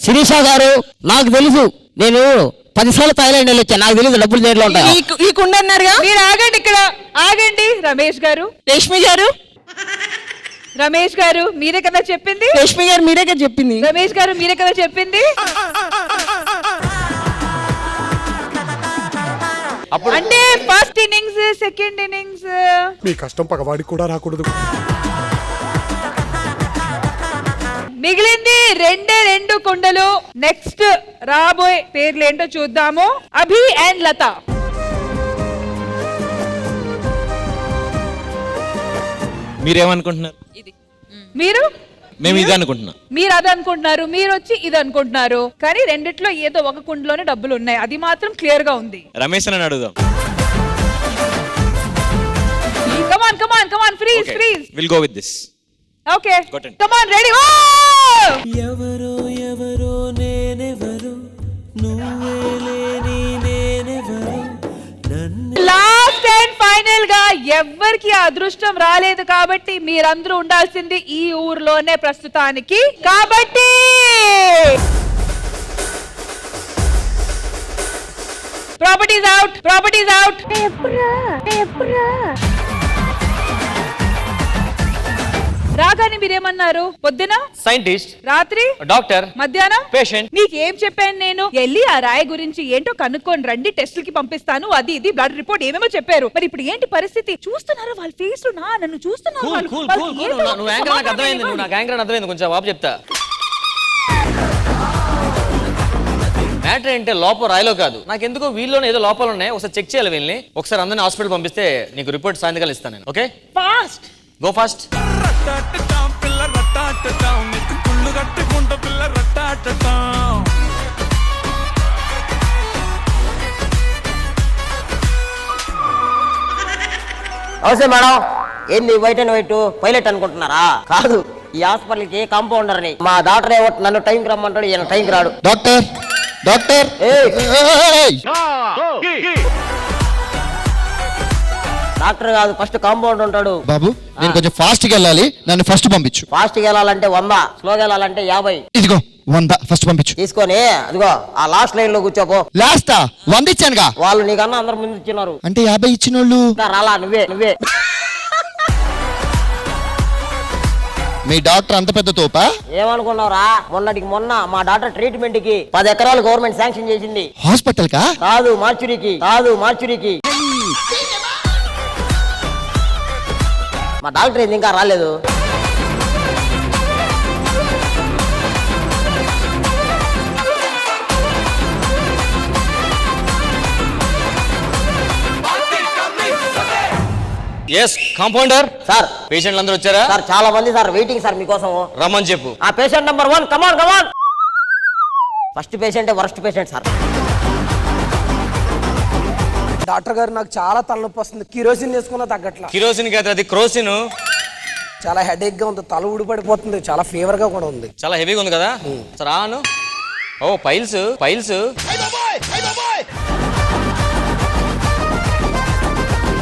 శిరీష గారు నాకు తెలుసు. నేను 10 సార్లు థాయిలాండ్ వెళ్ళి వచ్చాను. నాకు తెలియదు డబ్బులు దేంట్లో ఉంటాయి. ఈ కుండ అన్నారుగా. మీరు ఆగండి ఇక్కడ ఆగండి. రమేష్ గారు రేష్మి గారు రమేష్ గారు మీరే కదా చెప్పింది. రేష్మి గారు మీరే కదా చెప్పింది. రమేష్ గారు మీరే కదా చెప్పింది. అంటే ఫస్ట్ ఇన్నింగ్స్ సెకండ్ ఇన్నింగ్స్ మీ కష్టం పగవాడికి కూడా రాకూడదు. మిగిలింది 2 కుండలు. నెక్స్ట్ రాబోయే పేర్లు ఏంటో చూద్దాము. అభి అండ్ లత. మీరేమనుకుంటున్నారు? మీరు మేము ఇది అనుకుంటున్నాం. మీరు అది అనుకుంటున్నారు. మీరు వచ్చి ఇది అనుకుంటున్నారు. కానీ రెండిట్లో ఏదో ఒక కుండలోనే డబ్బులు ఉన్నాయి. అది మాత్రం క్లియర్ గా ఉంది. రమేష్ అని అడుగుదాం. Come on come on come on freeze freeze. Will go with this. Okay come on ready. ఎవరో ఎవరో నేనెవరో నువ్వే లేని నేనెవరో. లాస్ట్ అండ్ ఫైనల్ గా ఎవ్వరికి అదృష్టం రాలేదు కాబట్టి మీరందరూ ఉండాల్సింది ఈ ఊర్లోనే ప్రస్తుతానికి. కాబట్టి ప్రాపర్టీస్ అవుట్. Properties out. రాగానే మీరేమన్నారు? పొద్దున సైంటిస్ట్, రాత్రి డాక్టర్, మధ్యాహ్నం పేషెంట్. మీకేం చెప్పాను నేను? వెళ్ళి ఆ రాయి గురించి ఏంటో కనుక్కొని రండి, టెస్టులకి పంపిస్తాను, అది ఇది బ్లడ్ రిపోర్ట్ ఏమేమో చెప్పారు. మరి ఇప్పుడు ఏంటి పరిస్థితి? చూస్తున్నారా వాళ్ళ ఫేస్ లో? నన్ను చూస్తున్నారు. నువ్వు యాంకర్ నాకు అర్థమైంది. నువ్వు నాకు యాంకర్ అర్థమైంది. కొంచెం బాబు చెప్తా. మ్యాటర్ ఏంటంటే లోపల రాయిలో కాదు. నాకు ఎందుకో వీళ్ళలోనే ఏదో లోపాలు ఉన్నాయి. ఒకసారి చెక్ చేయాలి వీళ్ళని. ఒకసారి అందరిని హాస్పిటల్ పంపిస్తే నీకు రిపోర్ట్ సాయంత్రం ఇస్తాను నేను. Okay fast go fast. పిల్ల రట్టాటటా నీకు కుళ్ళు కట్టుకుంటా పిల్ల రట్టాటటా. అవసే మేడం. ఏంది వైట్ అండ్ వైట్ పైలట్ అనుకుంటున్నారా? కాదు, ఈ హాస్పిటల్కి కాంపౌండర్ని. మా డాక్టర్ నన్ను టైంకి రమ్మంటాడు, ఈయన టైంకి రాడు. డాక్టర్ డాక్టర్ డాక్టర్ కాదు, ఫస్ట్ కాంపౌండ్ ఉంటాడు. బాబు నేను కొంచెం ఫాస్ట్ గా వెళ్ళాలి, నన్ను ఫస్ట్ పంపించు. ఫాస్ట్ గా వెళ్ళాలంటే 100, స్లోగా వెళ్ళాలంటే 50. ఇదిగో 100 ఫస్ట్ పంపించు. తీసుకొని అదిగో ఆ లాస్ట్ లైన్ లో కూర్చోపో. లాస్టా 100 ఇచ్చానుగా. వాళ్ళు నీకన్నా అందరు ముందు ఇచ్చినారు. అంటే 50 ఇచ్చిన వాళ్ళు రాలా, నువ్వే. మీ డాక్టర్ అంత పెద్ద తోపా? ఏమనుకున్నావురా, మొన్న మా డాక్టర్ ట్రీట్మెంట్ కి 10 ఎకరాలు గవర్నమెంట్ శాంక్షన్ చేసింది. హాస్పిటల్ కా? కాదు, మార్చురీకి. మా డాక్టర్ ఏంది ఇంకా రాలేదు. ఎస్ కాంపౌండర్ సార్, పేషెంట్లు అందరూ వచ్చారా? సార్ చాలా మంది సార్ వెయిటింగ్ సార్ మీకోసం. రమ్మని చెప్పు. ఆ patient number 1, come on. First patient worst patient sir. Doctor garu నాకు చాలా తలనొప్పి వస్తుంది, కిరోసిన్ వేసుకున్నా తగ్గట్లా. కిరోసిన్ కాదు, అది క్రోసిన్. చాలా హెడేక్ గా ఉంది, తల ఊడిపడిపోతుంది, చాలా ఫీవర్ గా కూడా ఉంది. చాలా హెవీగా ఉంది కదా సార్. ఆను ఓ పైల్స్.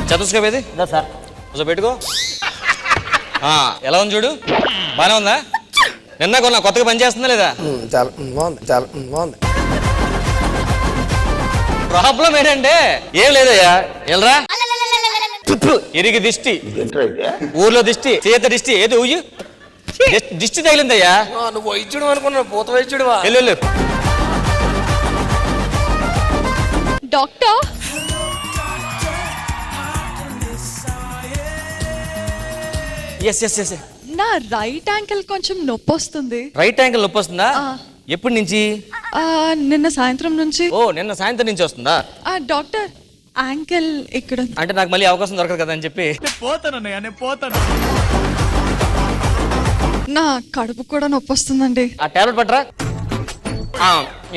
చతుస్కోప్ ఏది సార్? పెట్టుకో. ఎలా ఉంది చూడు, బానే ఉందా? నిన్న కొన్నా, కొత్తగా పని చేస్తుందా లేదా? చాలా బాగుంది. ప్రాబ్లం ఏంటంటే ఏం లేదయ్యా, వెళ్ళరా. ఇరిగి దిష్టి, ఊర్లో దిష్టి, చేత దిష్టి, ఏది ఊయు దిష్టి తగిలిందయ్యా. నువ్వు వైద్యుడు అనుకున్నా, పూత వైద్యుడు. వెళ్ళు. డాక్టర్ ఎస్ నా రైట్ యాంకిల్ కొంచెం నొప్పి వస్తుంది. రైట్ యాంకిల్ నొప్పి వస్తుందా? ఎప్పటి నుంచి? నిన్న సాయంత్రం నుంచి. ఓ, నిన్న సాయంత్రం నుంచి వస్తుందా? డాక్టర్ యాంకిల్ ఇక్కడ అంటే నాకు మళ్ళీ అవకాశం దొరకదు కదా అని చెప్పి పోతాను. నా కడుపు కూడా నొప్పి వస్తుందండి. ఆ టాబ్లెట్ పట్టరా.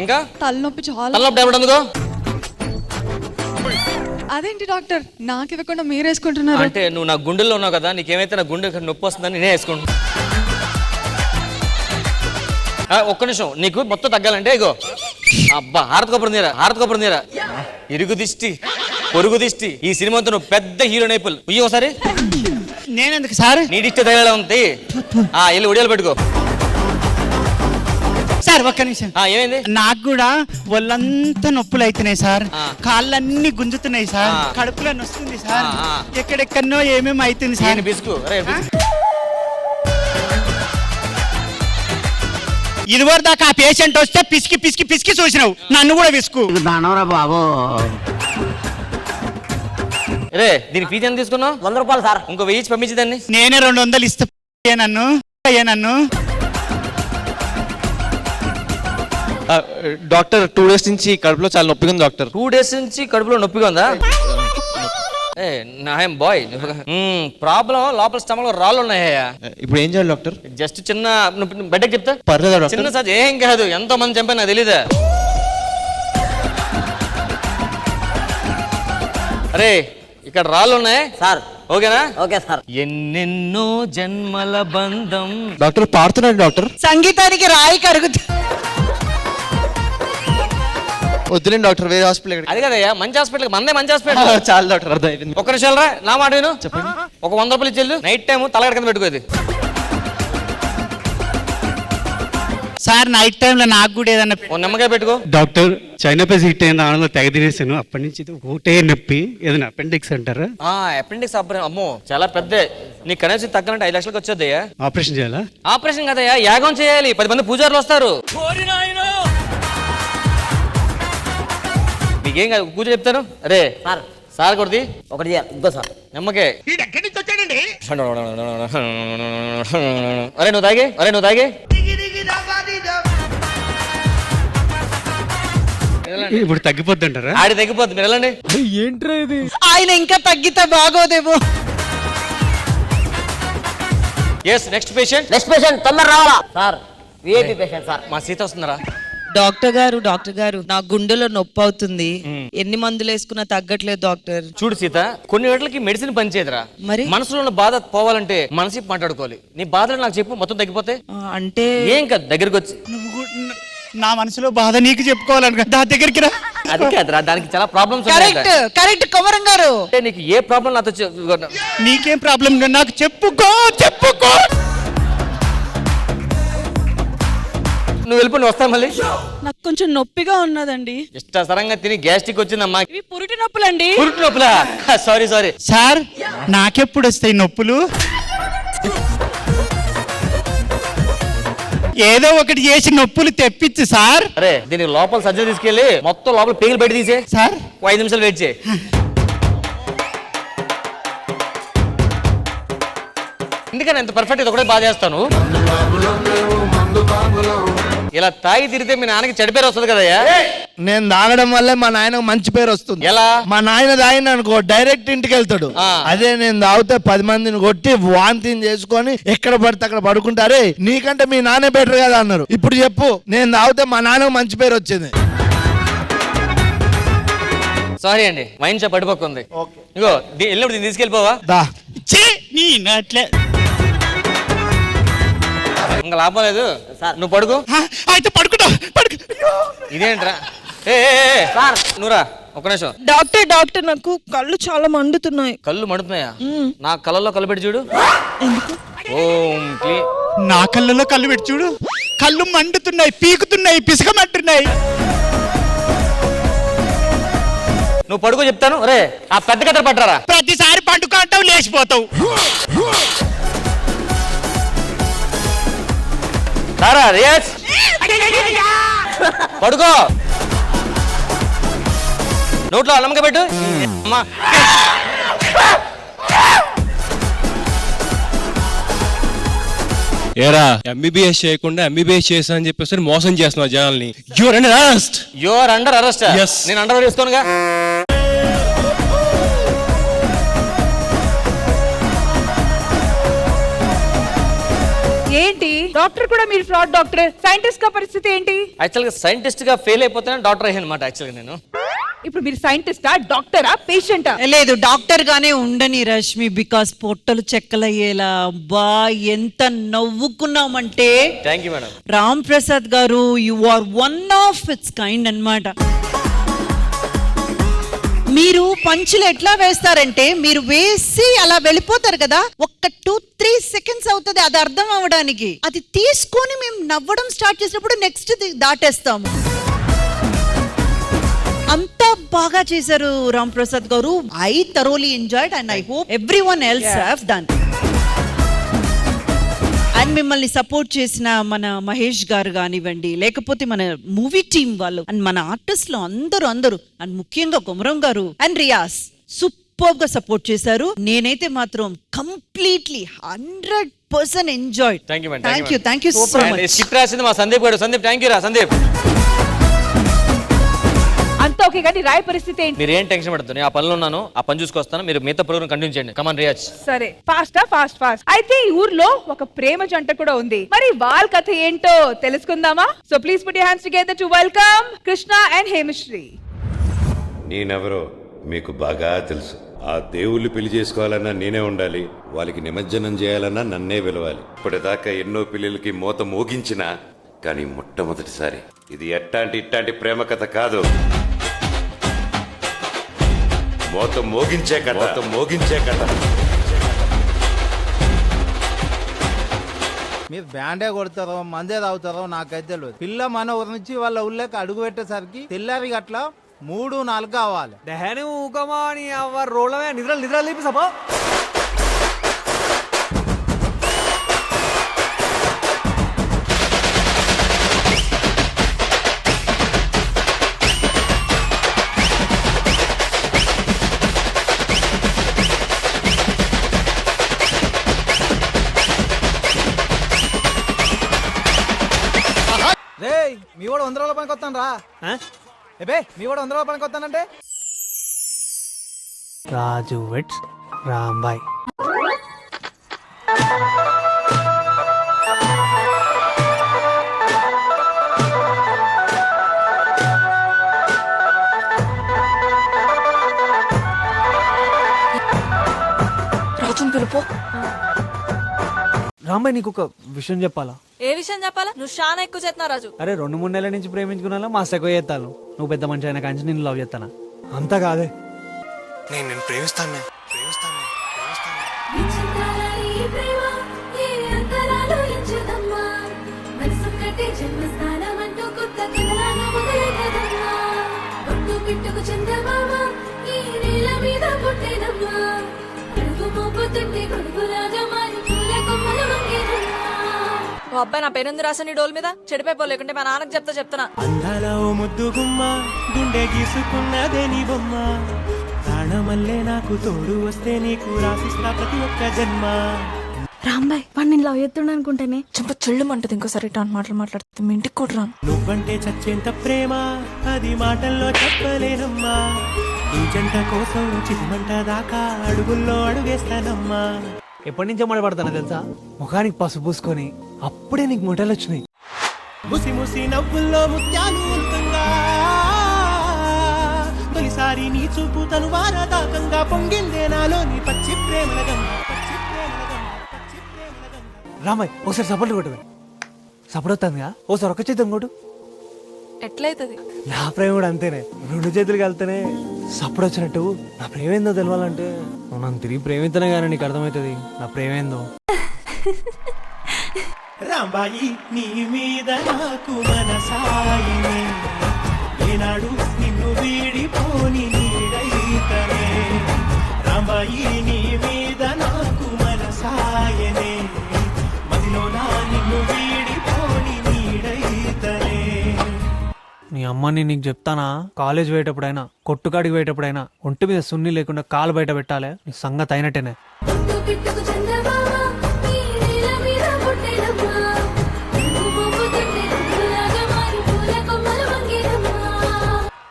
ఇంకా తలనొప్పి చాలా. తలనొప్పి టాబ్లెట్ అందుకో. అదేంటి డాక్టర్, నాకు ఇవ్వకుండా మీరు వేసుకుంటున్నారు? అంటే నువ్వు నా గుండెల్లో ఉన్నావు కదా, నీకేమైతే నా గుండె నొప్పి వస్తుందని నేనే వేసుకుంటున్నా. ఒక్క నిమిషం, నీకు మొత్తం తగ్గాలంటే ఇగో అబ్బా హారత నీరా ఇరుగు దిష్టి, పొరుగు దిష్టి, ఈ సినిమాతో నువ్వు పెద్ద హీరో నైపుల్. ఉయ్యి ఒకసారి. నేనెందుకు సార్? నీ దిష్టి తగ్గేలా ఉంది. వెళ్ళి ఉడియాలు పెట్టుకో. సార్ ఒక్క నిమిషం. ఏమైంది? నాకు కూడా ఒళ్ళంతా నొప్పులు అవుతున్నాయి సార్, కాళ్ళన్నీ గుంజుతున్నాయి సార్, కడుపులో నొస్తుంది సార్, ఎక్కడెక్కడనో ఏమేమి అవుతుంది సార్. బిస్కు ఇదివరకు దాకా ఆ పేషెంట్ వస్తే పిసికి చూసినావు, నన్ను కూడా విసుకు. బాబు రే, దీని ఫీజు ఎంత తీసుకున్నావు? 100 రూపాయలు సార్. ఇంకో 1000 పంపించి దాన్ని. నేనే 200 ఇస్తా. నన్ను డాక్టర్ 2 days నుంచి కడుపులో చాలా నొప్పిగా ఉంది డాక్టర్. 2 days నుంచి కడుపులో నొప్పిగా ఉందా? నాయం బాయ్, ప్రాబ్లం లోపల స్టమక్ లో రాళ్ళు ఉన్నాయా? ఇప్పుడు ఏం చేయాలి డాక్టర్? జస్ట్ చిన్న బెడ్కి చెప్తా. పర్లేదా డాక్టర్? చిన్న సార్ ఏం కాదు, ఎంతో మంది చంపా నాకు తెలీదా? అరే ఇక్కడ రాళ్ళు ఉన్నాయి సార్. ఓకేనా? Okay sir. ఎన్నెన్నో జన్మల బంధం. డాక్టర్ పాడుతున్నాడు డాక్టర్. సంగీతానికి రాయి కరుగుతుంది. వద్దులేండి డాక్టర్, వేరే హాస్పిటల్. అది కదయ్యా, మంచి హాస్పిటల్, మందే మంచి హాస్పిటల్. చాలా డాక్టర్, అర్థమైంది. ఒక్క నిమిషాలు రా, నా మాట విను. చెప్పండి. ఒక 100 రూపాయలు ఇచ్చేళ్ళు, నైట్ టైం తలగడ కింద పెట్టుకోది. సార్ నైట్ టైంలో నాకు కూడా ఏదన్నా నిమ్మకాయ పెట్టుకో. డాక్టర్ చైనా పేస్ హిట్ అయిన దానిలో తెగ తినేసాను, అప్పటి నుంచి ఒకటే నొప్పి. ఏదైనా అపెండిక్స్ అంటారా? అపెండిక్స్ అమ్మో చాలా పెద్ద. నీకు కనీసం తగ్గనంటే 5 లక్షలకు వచ్చేద్దయ్యా. ఆపరేషన్ చేయాలా? ఆపరేషన్ కదయ్యా, యాగం చేయాలి. 10 మంది పూజారులు వస్తారు. మీకేం కాదు, పూజ చెప్తాను. అరే సార్ కొడుది ఒకటి ఇద్దో సార్. నిమ్మకే. అరే నువ్వు తాగే. ఇప్పుడు తగ్గిపోద్ది అంటారా? ఆడి తగ్గిపోద్ది, మీరు వెళ్ళండి. ఏంట్రా ఇది? ఆయన ఇంకా తగ్గితే బాగోదేమో. నెక్స్ట్ పేషెంట్ తొందర రావాలా సార్? VIP patient sir. మా సీత వస్తున్నారా? డాక్టర్ గారు నా గుండెలో నొప్పి అవుతుంది, ఎన్ని మందులు వేసుకున్నా తగ్గట్లేదు డాక్టర్. చూడు సీత, కొన్ని గంటలకి మెడిసిన్ పనిచేయదురా. మరి మనసులో ఉన్న బాధ పోవాలంటే మనసి మాట్లాడుకోవాలి. నీ బాధలు నాకు చెప్పు, మొత్తం తగ్గిపోతే. అంటే ఏం కాదు, దగ్గరికి వచ్చి నా మనసులో బాధ నీకు చెప్పుకోవాలనుకో, దగ్గరికి రా. అది కాదురా, దానికి చాలా ప్రాబ్లమ్స్ కరెక్ట్ కరెక్ట్ కొమరం గారు. నీకు ఏ ప్రాబ్లం నాతో నీకేం ప్రాబ్లం నాకు చెప్పుకో. నువ్వు వెళ్ళిపో, నువ్వు వస్తాను మళ్ళీ. నాకు కొంచెం నొప్పిగా ఉన్నదండి. ఇష్టాసరంగా తిని గ్యాస్ట్రిక్ వచ్చిందమ్మా. ఇవి పురిటి నొప్పులండి. పురుటి నొప్పులా? సారీ సార్ నాకెప్పుడు వస్తాయి నొప్పులు? ఏదో ఒకటి చేసి నొప్పులు తెప్పించు సార్. అరే దీనికి లోపల సర్జరీ తీసుకెళ్ళి మొత్తం లోపల పేగులు బయట తీసే సార్. 5 నిమిషాలు వెయిట్ చేయి. ఎందుకని ఎంత పర్ఫెక్ట్ ఇది ఒకటే బాగా చేస్తాను. ఇలా తాగి తిరిగితే మీ నాన్నకి చెడు పేరు వస్తుంది కదయ్యా. నేను తాగడం వల్లే మా నాయనకు మంచి పేరు వస్తుంది. ఎలా? మా నాయన తాగిన అనుకో డైరెక్ట్ ఇంటికి వెళ్తాడు. అదే నేను తాగితే 10 మందిని కొట్టి వాంతిని చేసుకొని ఎక్కడ పడితే అక్కడ పడుకుంటారే, నీకంటే మీ నాన్నే బెటర్ కదా అన్నారు. ఇప్పుడు చెప్పు, నేను తాగితే మా నాన్నకు మంచి పేరు వచ్చింది. సారీ అండి, వైన్ షాప్ పడిపోతుంది. ఇగో వెళ్ళినప్పుడు దీన్ని తీసుకెళ్ళిపోవా? ఇంకా లాభం లేదు, నువ్వు పడుకో. అయితే పడుకుంటా. ఇదేంట్రా? నువ్వురా ఒక నిమిషం. డాక్టర్ నాకు కళ్ళు చాలా మండుతున్నాయి. కళ్ళు మండుతున్నాయా? నా కళ్ళల్లో కళ్ళు పెట్టి చూడు. నా కళ్ళలో కళ్ళు పెట్టి చూడు. కళ్ళు మండుతున్నాయి, పీకుతున్నాయి, పిసకమంటున్నాయి. నువ్వు పడుకో చెప్తాను. రే ఆ పెద్ద కథ పట్టరా. ప్రతిసారి పండుకుంటావు, లేచిపోతావు. పడుకో. నోట్లో అల్లమ్మగా పెట్టు. అమ్మా ఏరా ఎంబీబీఎస్ చేయకుండా ఎంబీబీఎస్ చేస్తా అని చెప్పేసి మోసం చేస్తున్నావు జనాల్ని. Your under arrest. Your under arrest. నేను అండర్ వేసుకోనుగా. ఏంటి డాక్టర్ కూడా మీరు ఫ్రాడ్ డాక్టర్, సైంటిస్ట్ గా పరిస్థితి ఏంటి? యాక్చువల్ గా సైంటిస్ట్ గా ఫెయిల్ అయిపోతే డాక్టర్ అయ్యాను అనమాట. యాక్చువల్ గా నేను ఇప్పుడు మీరు సైంటిస్టా, డాక్టరా, పేషెంటా? లేదు డాక్టర్ గానే ఉండని రష్మి, బికాస్ పొట్టలు చెక్కలయ్యేలా. బా ఎంత నవ్వుకున్నామంటే. Thank you madam. Ram Prasad garu, you are one of its kind అన్నమాట. మీరు పంచులు ఎట్లా వేస్తారంటే, మీరు వేసి అలా వెళ్ళిపోతారు కదా, ఒక్క 2-3 సెకండ్స్ అవుతుంది అది అర్థం అవ్వడానికి. అది తీసుకొని మేము నవ్వడం స్టార్ట్ చేసినప్పుడు నెక్స్ట్ దాటేస్తాము. అంత బాగా చేశారు రామ్ ప్రసాద్ గారు. I thoroughly enjoyed and I hope everyone else have done. And మిమ్మల్ని సపోర్ట్ చేసిన మన మహేష్ గారు కానివ్వండి, లేకపోతే మన మూవీ టీం వాళ్ళు, అండ్ మన ఆర్టిస్టులు అందరూ అండ్ ముఖ్యంగా కొమరం గారు అండ్ రియాజ్ సూపర్ గా సపోర్ట్ చేశారు. నేనైతే మాత్రం completely 100% enjoyed. Thank you so much. Script రాసింది మా సందీప్ గారు. సందీప్ థ్యాంక్ యూ రా సందీప్. అంతా ఓకే కానీ రాయ పరిస్థితి ఏంటి? మీరు ఏం టెన్షన్ పడద్దు, నేను ఆ పనిలో ఉన్నాను, ఆ పని చూసుకొస్తాను. మీరు మిగతా ప్రోగ్రామ్ కంటిన్యూ చేయండి. కమాన్ రియాజ్. సరే ఫాస్ట్. అయితే ఈ ఊర్లో ఒక ప్రేమ జంట కూడా ఉంది. మరి వాళ్ళ కథ ఏంటో తెలుసుకుందామా? So please put your hands together to welcome Krishna and Hemasri. నేనెవరో మీకు బాగా తెలుసు. ఆ దేవుళ్ళు పెళ్లి చేసుకోవాలన్నా నేనే ఉండాలి, వాళ్ళకి నిమజ్జనం చేయాలన్నా నన్నే పిలవాలి. ఇప్పటిదాకా ఎన్నో పిల్లలకి మోత మోగించినా కానీ మొట్టమొదటిసారి ఇది ఇట్టాంటి ప్రేమ కథ కాదు, మోత మోగించే కథ. మీరు బ్యాండే కొడతారో మందే తాగుతారో నాకైతే తెలియదు. పిల్ల మన ఊరి నుంచి వాళ్ళ ఊళ్ళకి అడుగు పెట్టేసరికి తెల్లారి అట్లా 3-4 కావాలి. నిద్ర లేపి సభ. మీ వాడు 100 రూపాయల పనికి వస్తాను రా. మీ వాడు 100 రూపాయల పనికి వస్తానంటే రాజు వెట్స్ రాంబాయ్. రాంబాయ్ నీకు ఒక విషయం చెప్పాలా? ఏ విషయం చెప్పాలా? నువ్వు చాలా ఎక్కువ చేస్తున్నావు రాజు. అరే 2-3 నెలల నుంచి ప్రేమించుకున్నా మస్తు ఎక్కువ చేస్తాను. నువ్వు పెద్ద మనిషి అయినా కానీ నేను లవ్ చేస్తానా? అంతా కాదే, నేను ప్రేమిస్తాను. ఓ అబ్బాయి, నా పేరెందుకు రాసా నీ డోల్ మీద? చెడిపోయి లేకుంటే మా నాన్నకు చెప్తున్నా. అందాల ఓ ముద్దు గుమ్మ, గుండె గీసుకున్నదే నీ బొమ్మ, ప్రాణమల్లే నాకు తోడు వస్తే నీకు రాసిస్తా ప్రతి ఒక్క జన్మ. రాంబాయ్, వాడు నేను లవ్ చేస్తుండ అనుకుంటేనే చెంప చెల్లుమంటది. ఇంకోసారి ఇట్లాంటి మాటలు మాట్లాడుతుంది మీ ఇంటికి కూడా రాను. నువ్వంటే చచ్చేంత ప్రేమ అది మాటల్లో చెప్పలేనమ్మా, ఈ జంట కోసం చిరుమంట దాకా అడుగుల్లో అడుగేస్తానమ్మా. ఎప్పటి నుంచో మాట్లాడతాను తెలుసా? ముఖానికి పసుపు పూసుకొని అప్పుడే నీకు ముఠాలు వచ్చినాయి. ముసి ముసి నవ్వుల్లో ముత్యాలు ఉంటుందా, తొలిసారి నీ చూపు తను వారదాకంగా పొంగిందే నాలో నీ పచ్చి ప్రేమల గంగ. రామాయ్ ఒకసారి సపోర్ట్ కొట్టు. సపోర్ట్ అవుతుందిగా, ఓసారి ఒక చేద్దాం కొట్టు. ఎట్లయితది? నా ప్రేమ కూడా అంతేనే, 2 చేతులు కలితేనే సపోర్ట్ వచ్చినట్టు. నా ప్రేమ ఏందో తెలవాలంటే నువ్వు నన్ను తిరిగి ప్రేమితనే కానీ నీకు అర్థమవుతుంది నా ప్రేమ ఏందో. రాంబాయి నీ మీద నాకు మనసాయనే, ఏనాడు నిన్ను వీడిపోని నీడైతనే. రాంబాయి నీ మీద నాకు మనసాయనే, మదిలో నా నిన్ను వీడిపోని నీడైతనే. నీ అమ్మని నీకు చెప్తానా, కాలేజ్ పోయేటప్పుడైనా కొట్టుకాడికి పోయేటప్పుడైనా ఒంటి మీద సున్ని లేకుండా కాలు బయట పెట్టాలి. నీ సంగతి అయినట్టేనే.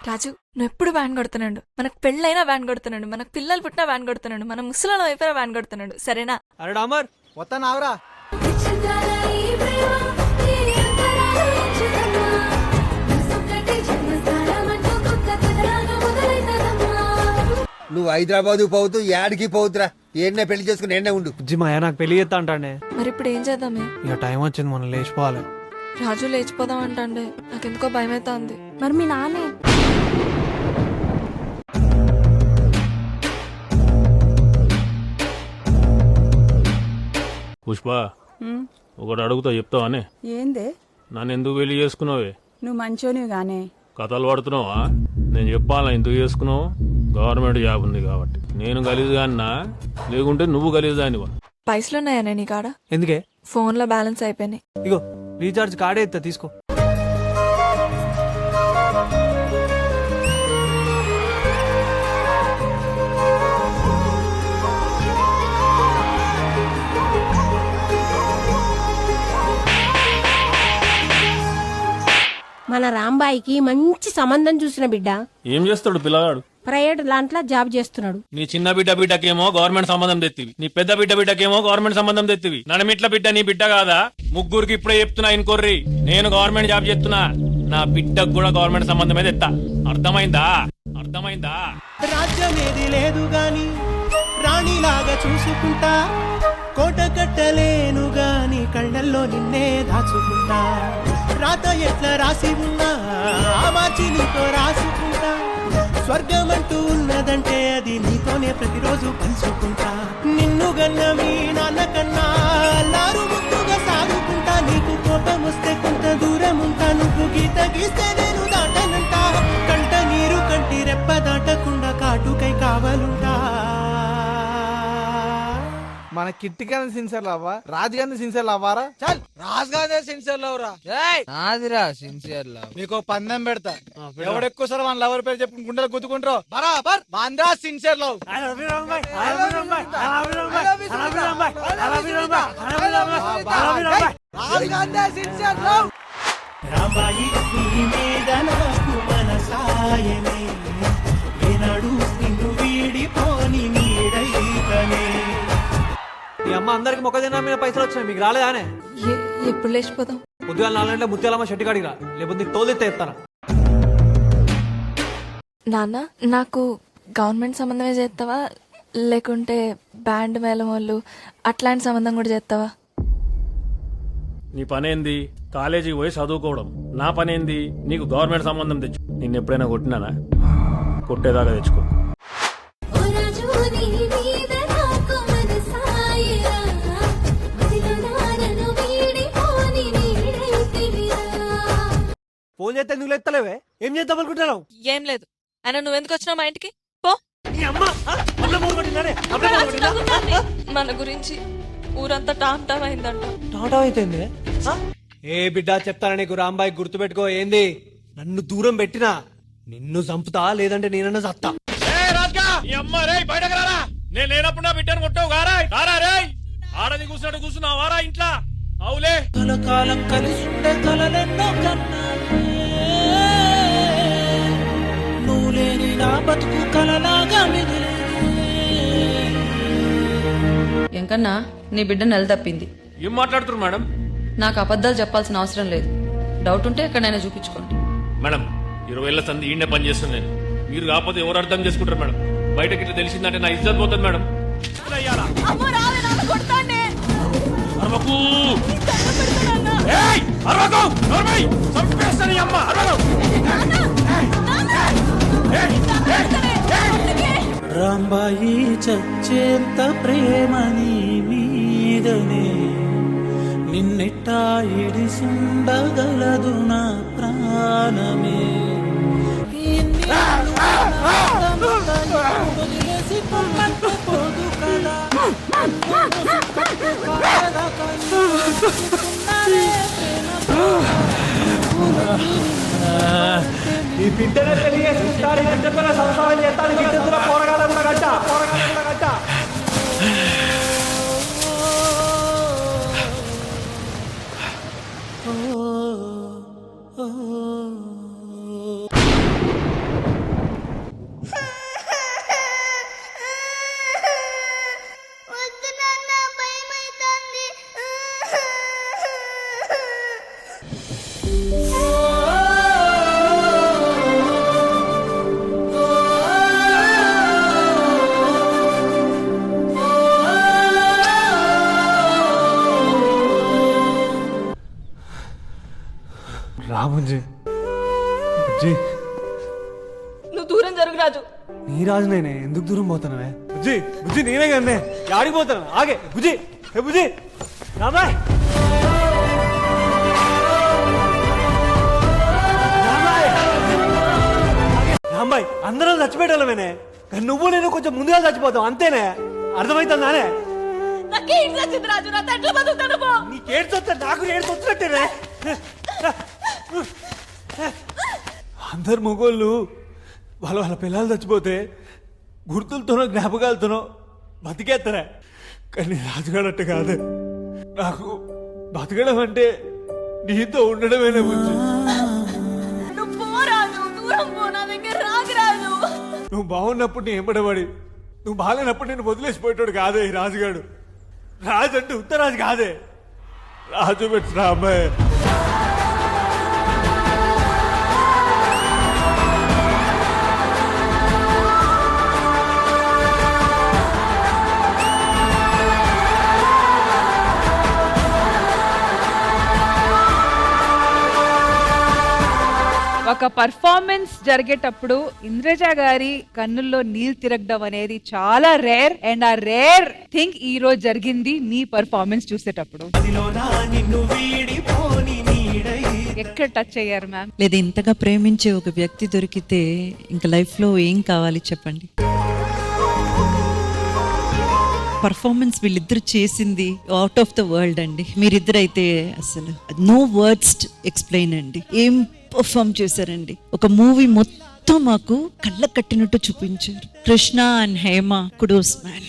రాజు, నువ్వు ఎప్పుడు వ్యాన్ కొడుతున్నాడు. మనకు పెళ్ళైనా వ్యాన్ కొడుతున్నాడు, మనకు పిల్లలు పుట్టినా వ్యాన్ కొడుతున్నాడు, మన ముసలం అయిపోయినా వ్యాన్ కొడుతున్నాడు. సరేనా? అరే డామర్ వస్తాను ఆవరా. నువ్వు హైదరాబాద్ పోతూ యాడికి పోతురా, ఏడనే పెళ్లి చేసుకుని ఏడనే ఉండు. మాయా నాకు పెళ్లి చేస్తా అంటానే. మరి ఇప్పుడు ఏం చేద్దామే? ఇక టైం వచ్చింది, మనం లేచిపోవాలి. రాజు లేచిపోదాం అంటాండే, నాకెందుకో భయం అవుతుంది. మరి మీ నాన్నే? పుష్ప, ఒకటి అడుగుతా చెప్తావానే? ఏందే? నన్ను ఎందుకు పెళ్లి చేసుకున్నావే? నువ్వు మంచోనివి గానే. కథలు పడుతున్నావా? నేను చెప్పాలా ఎందుకు చేసుకున్నావు? గవర్నమెంట్ జాబ్ ఉంది కాబట్టి. నేను గలీజు కాన్నా, లేకుంటే నువ్వు గలీజు కానివా? పైసలు ఉన్నాయనే నీ కాడ? ఎందుకే? ఫోన్ లో బ్యాలెన్స్ అయిపోయినాయి. ఇగో రీఛార్జ్ కార్డే ఇస్తా, తీసుకో. మన రాంబాయికి మంచి సంబంధం చూసిన బిడ్డ. ఏం చేస్తాడు పిల్లగాడు? ప్రైవేట్ దాంట్లో జాబ్ చేస్తున్నాడు. నీ చిన్న బిడ్డకేమో గవర్నమెంట్ సంబంధం తెత్తివి, నీ పెద్ద బిడ్డకేమో గవర్నమెంట్ సంబంధం తెత్తివి. నడమిట్ల బిడ్డ నీ బిడ్డ కాదా? ముగ్గురికి ఇప్పుడే చెప్తున్నా ఇన్కొర్రి, నేను గవర్నమెంట్ జాబ్ చేస్తున్నా, నా బిడ్డకు కూడా గవర్నమెంట్ సంబంధమే తెత్తా. అర్థమైందా? అర్థమైందా? రాజ్యమేది లేదు గాని రాణిలాగా చూసుకుంటా, కోట కట్టలేను గాని కళ్ళల్లో నిన్నే దాచుకుంటా. రాత ఎట్లా రాసి ఉన్నా మార్చి నీతో రాసుకుంటా. స్వర్గమంటూ ఉన్నదంటే అది నీతోనే ప్రతిరోజు పంచుకుంటా. నిన్ను గన్న మీ నాన్న కన్నా లారు ముద్దుగా సాగుకుంటా. నీకు కోపం వస్తే కొంత దూరం ఉంటా, నువ్వు గీత గీస్తే నేను దాటనంటా. కంట నీరు కంటి రెప్ప దాటకుండా కాటుకై కావాలుంటా. మన కిట్టి గాని సిన్సియర్ లవ్వా, రాజు గాని సిన్సియర్ లవ్వారా? చల్ రాజు గానే సిన్సియర్ లవ్ రా. నాదిరా సిన్సియర్ లవ్. నీకు పందెం పెడతా, ఎవడెక్కువ సార్ మన లవర్ పేరు చెప్పుకుని గుండెలు గుద్దుకుంటారు బరాబర్ మాంద్రా సిన్సియర్ లవ్. రాంబాయి నీ మీద నాకు మనసాయనే, ఏనాడు నిన్ను వీడిపోని నీడైతనే. మీ అమ్మ అందరికి మొక్కజొన్న మీద పైసలు వచ్చినాయి, మీకు రాలేదానే? ఎప్పుడు లేచిపోదాం? పొద్దుగాల 4 గంటల ముత్యాలమ్మ షెట్టి కాడికి రా, లేకపోతే నీకు తోలెత్తే చెప్తాను. నాన్న, నాకు గవర్నమెంట్ సంబంధమే చేస్తావా లేకుంటే బ్యాండ్ మేళం వాళ్ళు అట్లాంటి సంబంధం కూడా చేస్తావా? నీ పనేంది కాలేజీకి పోయి చదువుకోవడం, నా పనేంది నీకు గవర్నమెంట్ సంబంధం తెచ్చు. నిన్ను ఎప్పుడైనా కొట్టినానా? కొట్టేదాకా తెచ్చుకో. ఫోన్ చేస్తే నువ్వు ఎత్తలేవే? ఏం చేద్దాం అనుకుంటున్నావు? ఏం లేదు. అయినా నువ్వెందుకు వచ్చినావు మా ఇంటికి? పో. మన గురించి ఊరంతా టామ్ టామ్ అయిందంట. టాటా అయితేంది? ఏ బిడ్డ చెప్తాను నీకు, రాంబాయి గుర్తుపెట్టుకో. ఏంది నన్ను దూరం పెట్టినా నిన్ను చంపుతా, లేదంటే నేనన్నా చస్తా. నేను లేనప్పుడు నా బిడ్డను కొట్టావు గారా? ఆడది కూర్చున్నట్టు కూర్చున్నావు వారా ఇంట్లో? అవులే. కలకాలం కలిసి ఉండే కలలెన్నో కన్నానే, నువ్వు లేని నా బతుకు కలలాగా మిగిలే. ఎంకన్నా నీ బిడ్డ నెల తప్పింది. ఏం మాట్లాడుతున్నారు మేడం? నాకు అబద్ధాలు చెప్పాల్సిన అవసరం లేదు. డౌట్ ఉంటే ఎక్కడైనా చూపించుకోండి. మేడం 20 ఏళ్ల సంది ఈయనే పని చేస్తాను నేను. మీరు కాకపోతే ఎవరు అర్థం చేసుకుంటారు మేడం? బయటకి ఇట్లా తెలిసిందంటే నా ఇజ్జత్ పోతుంది మేడం. అరవకు! ఏయ్! అరవకు! నోర్మై! చంపేస్తాను ఈ అమ్మ! అరవకు! రాంబాయి చచ్చేంత ప్రేమ నీ మీదనే, నిన్నెట్టా ఇడిసుండగలదు నా ప్రాణమే. ఈ బిడ్డనే తెలియ చూస్తాడు, బిడ్డతో సంసారం చేస్తాడు, బిడ్డతో పోరగాల కూడా గట్ట. రాముజీ, బుజ్జి నువ్వు దూరం జరుగు రాజు. నీ రాజు నేనే, ఎందుకు దూరం పోతానవే? బుజ్జి బుజ్జి నేనే కన్నే, ఆడికి పోతాను. ఆగే బుజ్జి. ఏ బుజ్జి, రాబాయ్ రాంబాయ్, అందరం చచ్చిపోయేటోళ్ళమేనే, కానీ నువ్వు నేను కొంచెం ముందుగా చచ్చిపోతావు అంతేనే. అర్థమైతుందానే? నీకేడ్చొస్తా, నాకు ఏడ్చొచ్చినట్టేనే. అందరు మగోళ్ళు వాళ్ళ పిల్లలు చచ్చిపోతే గుర్తులతోనో జ్ఞాపకాలతోనో బతికేస్తారా, కానీ రాజుగాడట్టు కాదు. నాకు బతకడం అంటే నీతో ఉండడమేనే బుజ్జి. నువ్వు బాగున్నప్పుడు నీ ఎంబడబడి, నువ్వు బాగాలేనప్పుడు నేను వదిలేసిపోయేటోడు కాదే ఈ రాజుగాడు. రాజు అంటే ఉత్తరాజు కాదే, రాజు పెట్టిన అమ్మాయి. ఒక పర్ఫార్మెన్స్ జరిగేటప్పుడు ఇంద్రజ గారి కన్నుల్లో నీళ్ళు తిరగడం అనేది చాలా రేర్, అండ్ ఆ రేర్ థింగ్ ఈ రోజు జరిగింది మీ పర్ఫార్మెన్స్ చూసేటప్పుడు. ఎక్కడ టచ్ అయ్యారు మ్యామ్? లేదా ఇంతగా ప్రేమించే ఒక వ్యక్తి దొరికితే ఇంకా లైఫ్ లో ఏం కావాలి చెప్పండి. పర్ఫార్మెన్స్ వీళ్ళిద్దరు చేసింది అవుట్ ఆఫ్ ద వరల్డ్ అండి. మీరిద్దరైతే అసలు నో వర్డ్స్ ఎక్స్ప్లెయిన్ అండి. ఏం పర్ఫార్మ్ చేశారండి. ఒక మూవీ మొత్తం మాకు కళ్ళ కట్టినట్టు చూపించారు. Krishna and Hema, kudos man.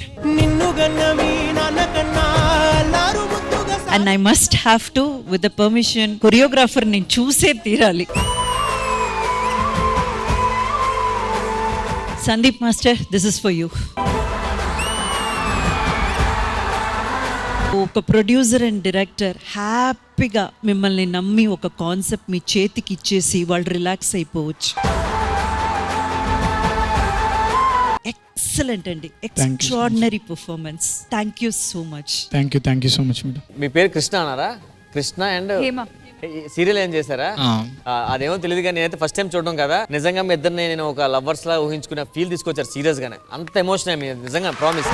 And I must have to, with the permission choreographer, నేను చూసే తీరాలి. Sandeep master, this is for you. ఒక ప్రొడ్యూసర్ అండ్ డైరెక్టర్ హ్యాపీగా మిమ్మల్ని నమ్మి ఒక కాన్సెప్ట్ మీ చేతికి ఇచ్చేసి వాళ్ళు రిలాక్స్ అయిపోవచ్చు. ఎక్సలెంట్ అండి, extraordinary performance. Thank you so much. Thank you so much madam. మీ పేరు కృష్ణ అన్నారా? కృష్ణ అండ్ హేమ. సీరియల్ ఏం చేశారా? అదేమో తెలియదు కానీ నేనైతే ఫస్ట్ టైం చూడడం కదా, నిజంగా మీ ఇద్దరిని నేను ఒక లవర్స్ లా ఊహించుకునే ఫీల్ తీసుకొచ్చారు సీరియస్ గానే, అంత ఎమోషన్ నిజంగా ప్రామిస్.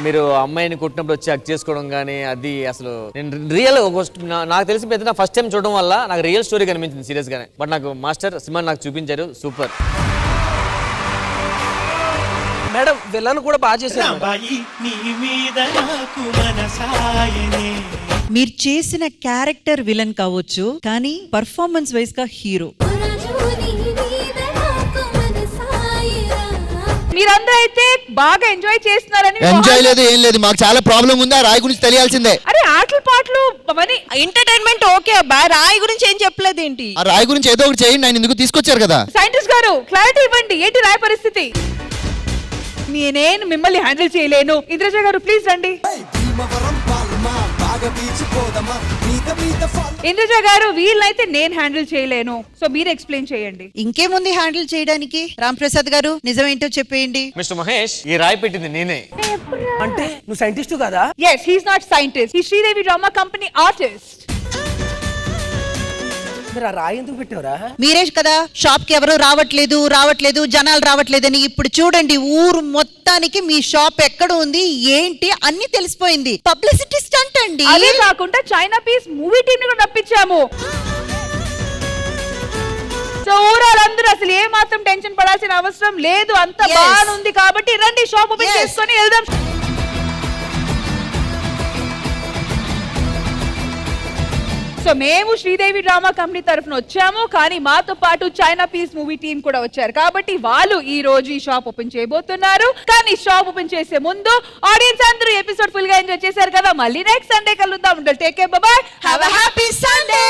మీరు అమ్మాయిని కొట్టినప్పుడు వచ్చి హక్ చేసుకోవడం కానీ అది అసలు నేను రియల్ నాకు తెలిసి పెద్ద ఫస్ట్ టైం చూడడం వల్ల నాకు రియల్ స్టోరీ కనిపించింది సీరియస్ గానే. బట్ నాకు మాస్టర్ సినిమా నాకు చూపించారు, సూపర్. మేడం విలన్ కూడా బాగా చేశారు. మీరు చేసిన క్యారెక్టర్ విలన్ కావచ్చు, కానీ పర్ఫార్మెన్స్ వైజ్ గా హీరో. మీరందరూ అయితే బాగా ఎంజాయ్ చేస్తున్నారని. ఎంజాయ్ లేదు ఏం లేదు, మాకు చాలా ప్రాబ్లం ఉంది. ఆ రాయి గురించి తెలియాల్సిందే. అరే ఆటలు పాటలు అవన్నీ ఎంటర్టైన్మెంట్ ఓకే అబ్బా, రాయి గురించి ఏం చెప్పలేదు ఏంటి? ఆ రాయి గురించి ఏదో ఒకటి చేయండి, ఆయన ఎందుకు తీసుకొచ్చారు కదా. సైంటిస్ట్ గారు క్లారిటీ ఇవ్వండి, ఏంటి రాయ పరిస్థితి? నేను మిమ్మల్ని హ్యాండిల్ చేయలేను. ఇంద్రజ గారు ప్లీజ్ రండి. ఇంద్రజ గారు వీళ్ళైతే నేను హ్యాండిల్ చేయలేను, సో మీరు ఎక్స్ప్లెయిన్ చేయండి. ఇంకేముంది హ్యాండిల్ చేయడానికి? రామ్ ప్రసాద్ గారు నిజమేంటో చెప్పేయండి. మిస్టర్ మహేష్, ఈ రాయి పెట్టింది నేనే. అంటే నువ్వు సైంటిస్ట్ కదా? yes he is not scientist, he is Sridevi drama company artist. మరి ఆ రాయి ఎందుకు పెట్టావురా? మీరే కదా షాప్ కి ఎవరు రావట్లేదు జనాలు రావట్లేదని. ఇప్పుడు చూడండి ఊరు మొత్తానికి మీ షాప్ ఎక్కడ ఉంది ఏంటి అన్ని తెలిసిపోయింది. పబ్లిసిటీ స్టంట్ అండి. అదే కాకుండా చైనా పీస్ మూవీ టీమ్ ని కూడా రప్పించాము. సో ఊరాలందరూ అసలు ఏ మాత్రం టెన్షన్ పడాల్సిన అవసరం లేదు, అంత బాగుంది. కాబట్టి రండి షాప్ ఓపెన్ చేసుకొని వెళ్దాం. సో మేము శ్రీదేవి డ్రామా కంపెనీ తరఫున వచ్చాము, కానీ మాతో పాటు చైనా పీస్ మూవీ టీమ్ కూడా వచ్చారు. కాబట్టి వాళ్ళు ఈ రోజు ఈ షాప్ ఓపెన్ చేయబోతున్నారు. కానీ షాప్ ఓపెన్ చేసే ముందు ఆడియన్స్ అందరూ ఎపిసోడ్ ఫుల్ గా ఎంజాయ్ చేశారు కదా, మళ్ళీ నెక్స్ట్ సండే కలుద్దాం. Take care, by by, have a happy Sunday.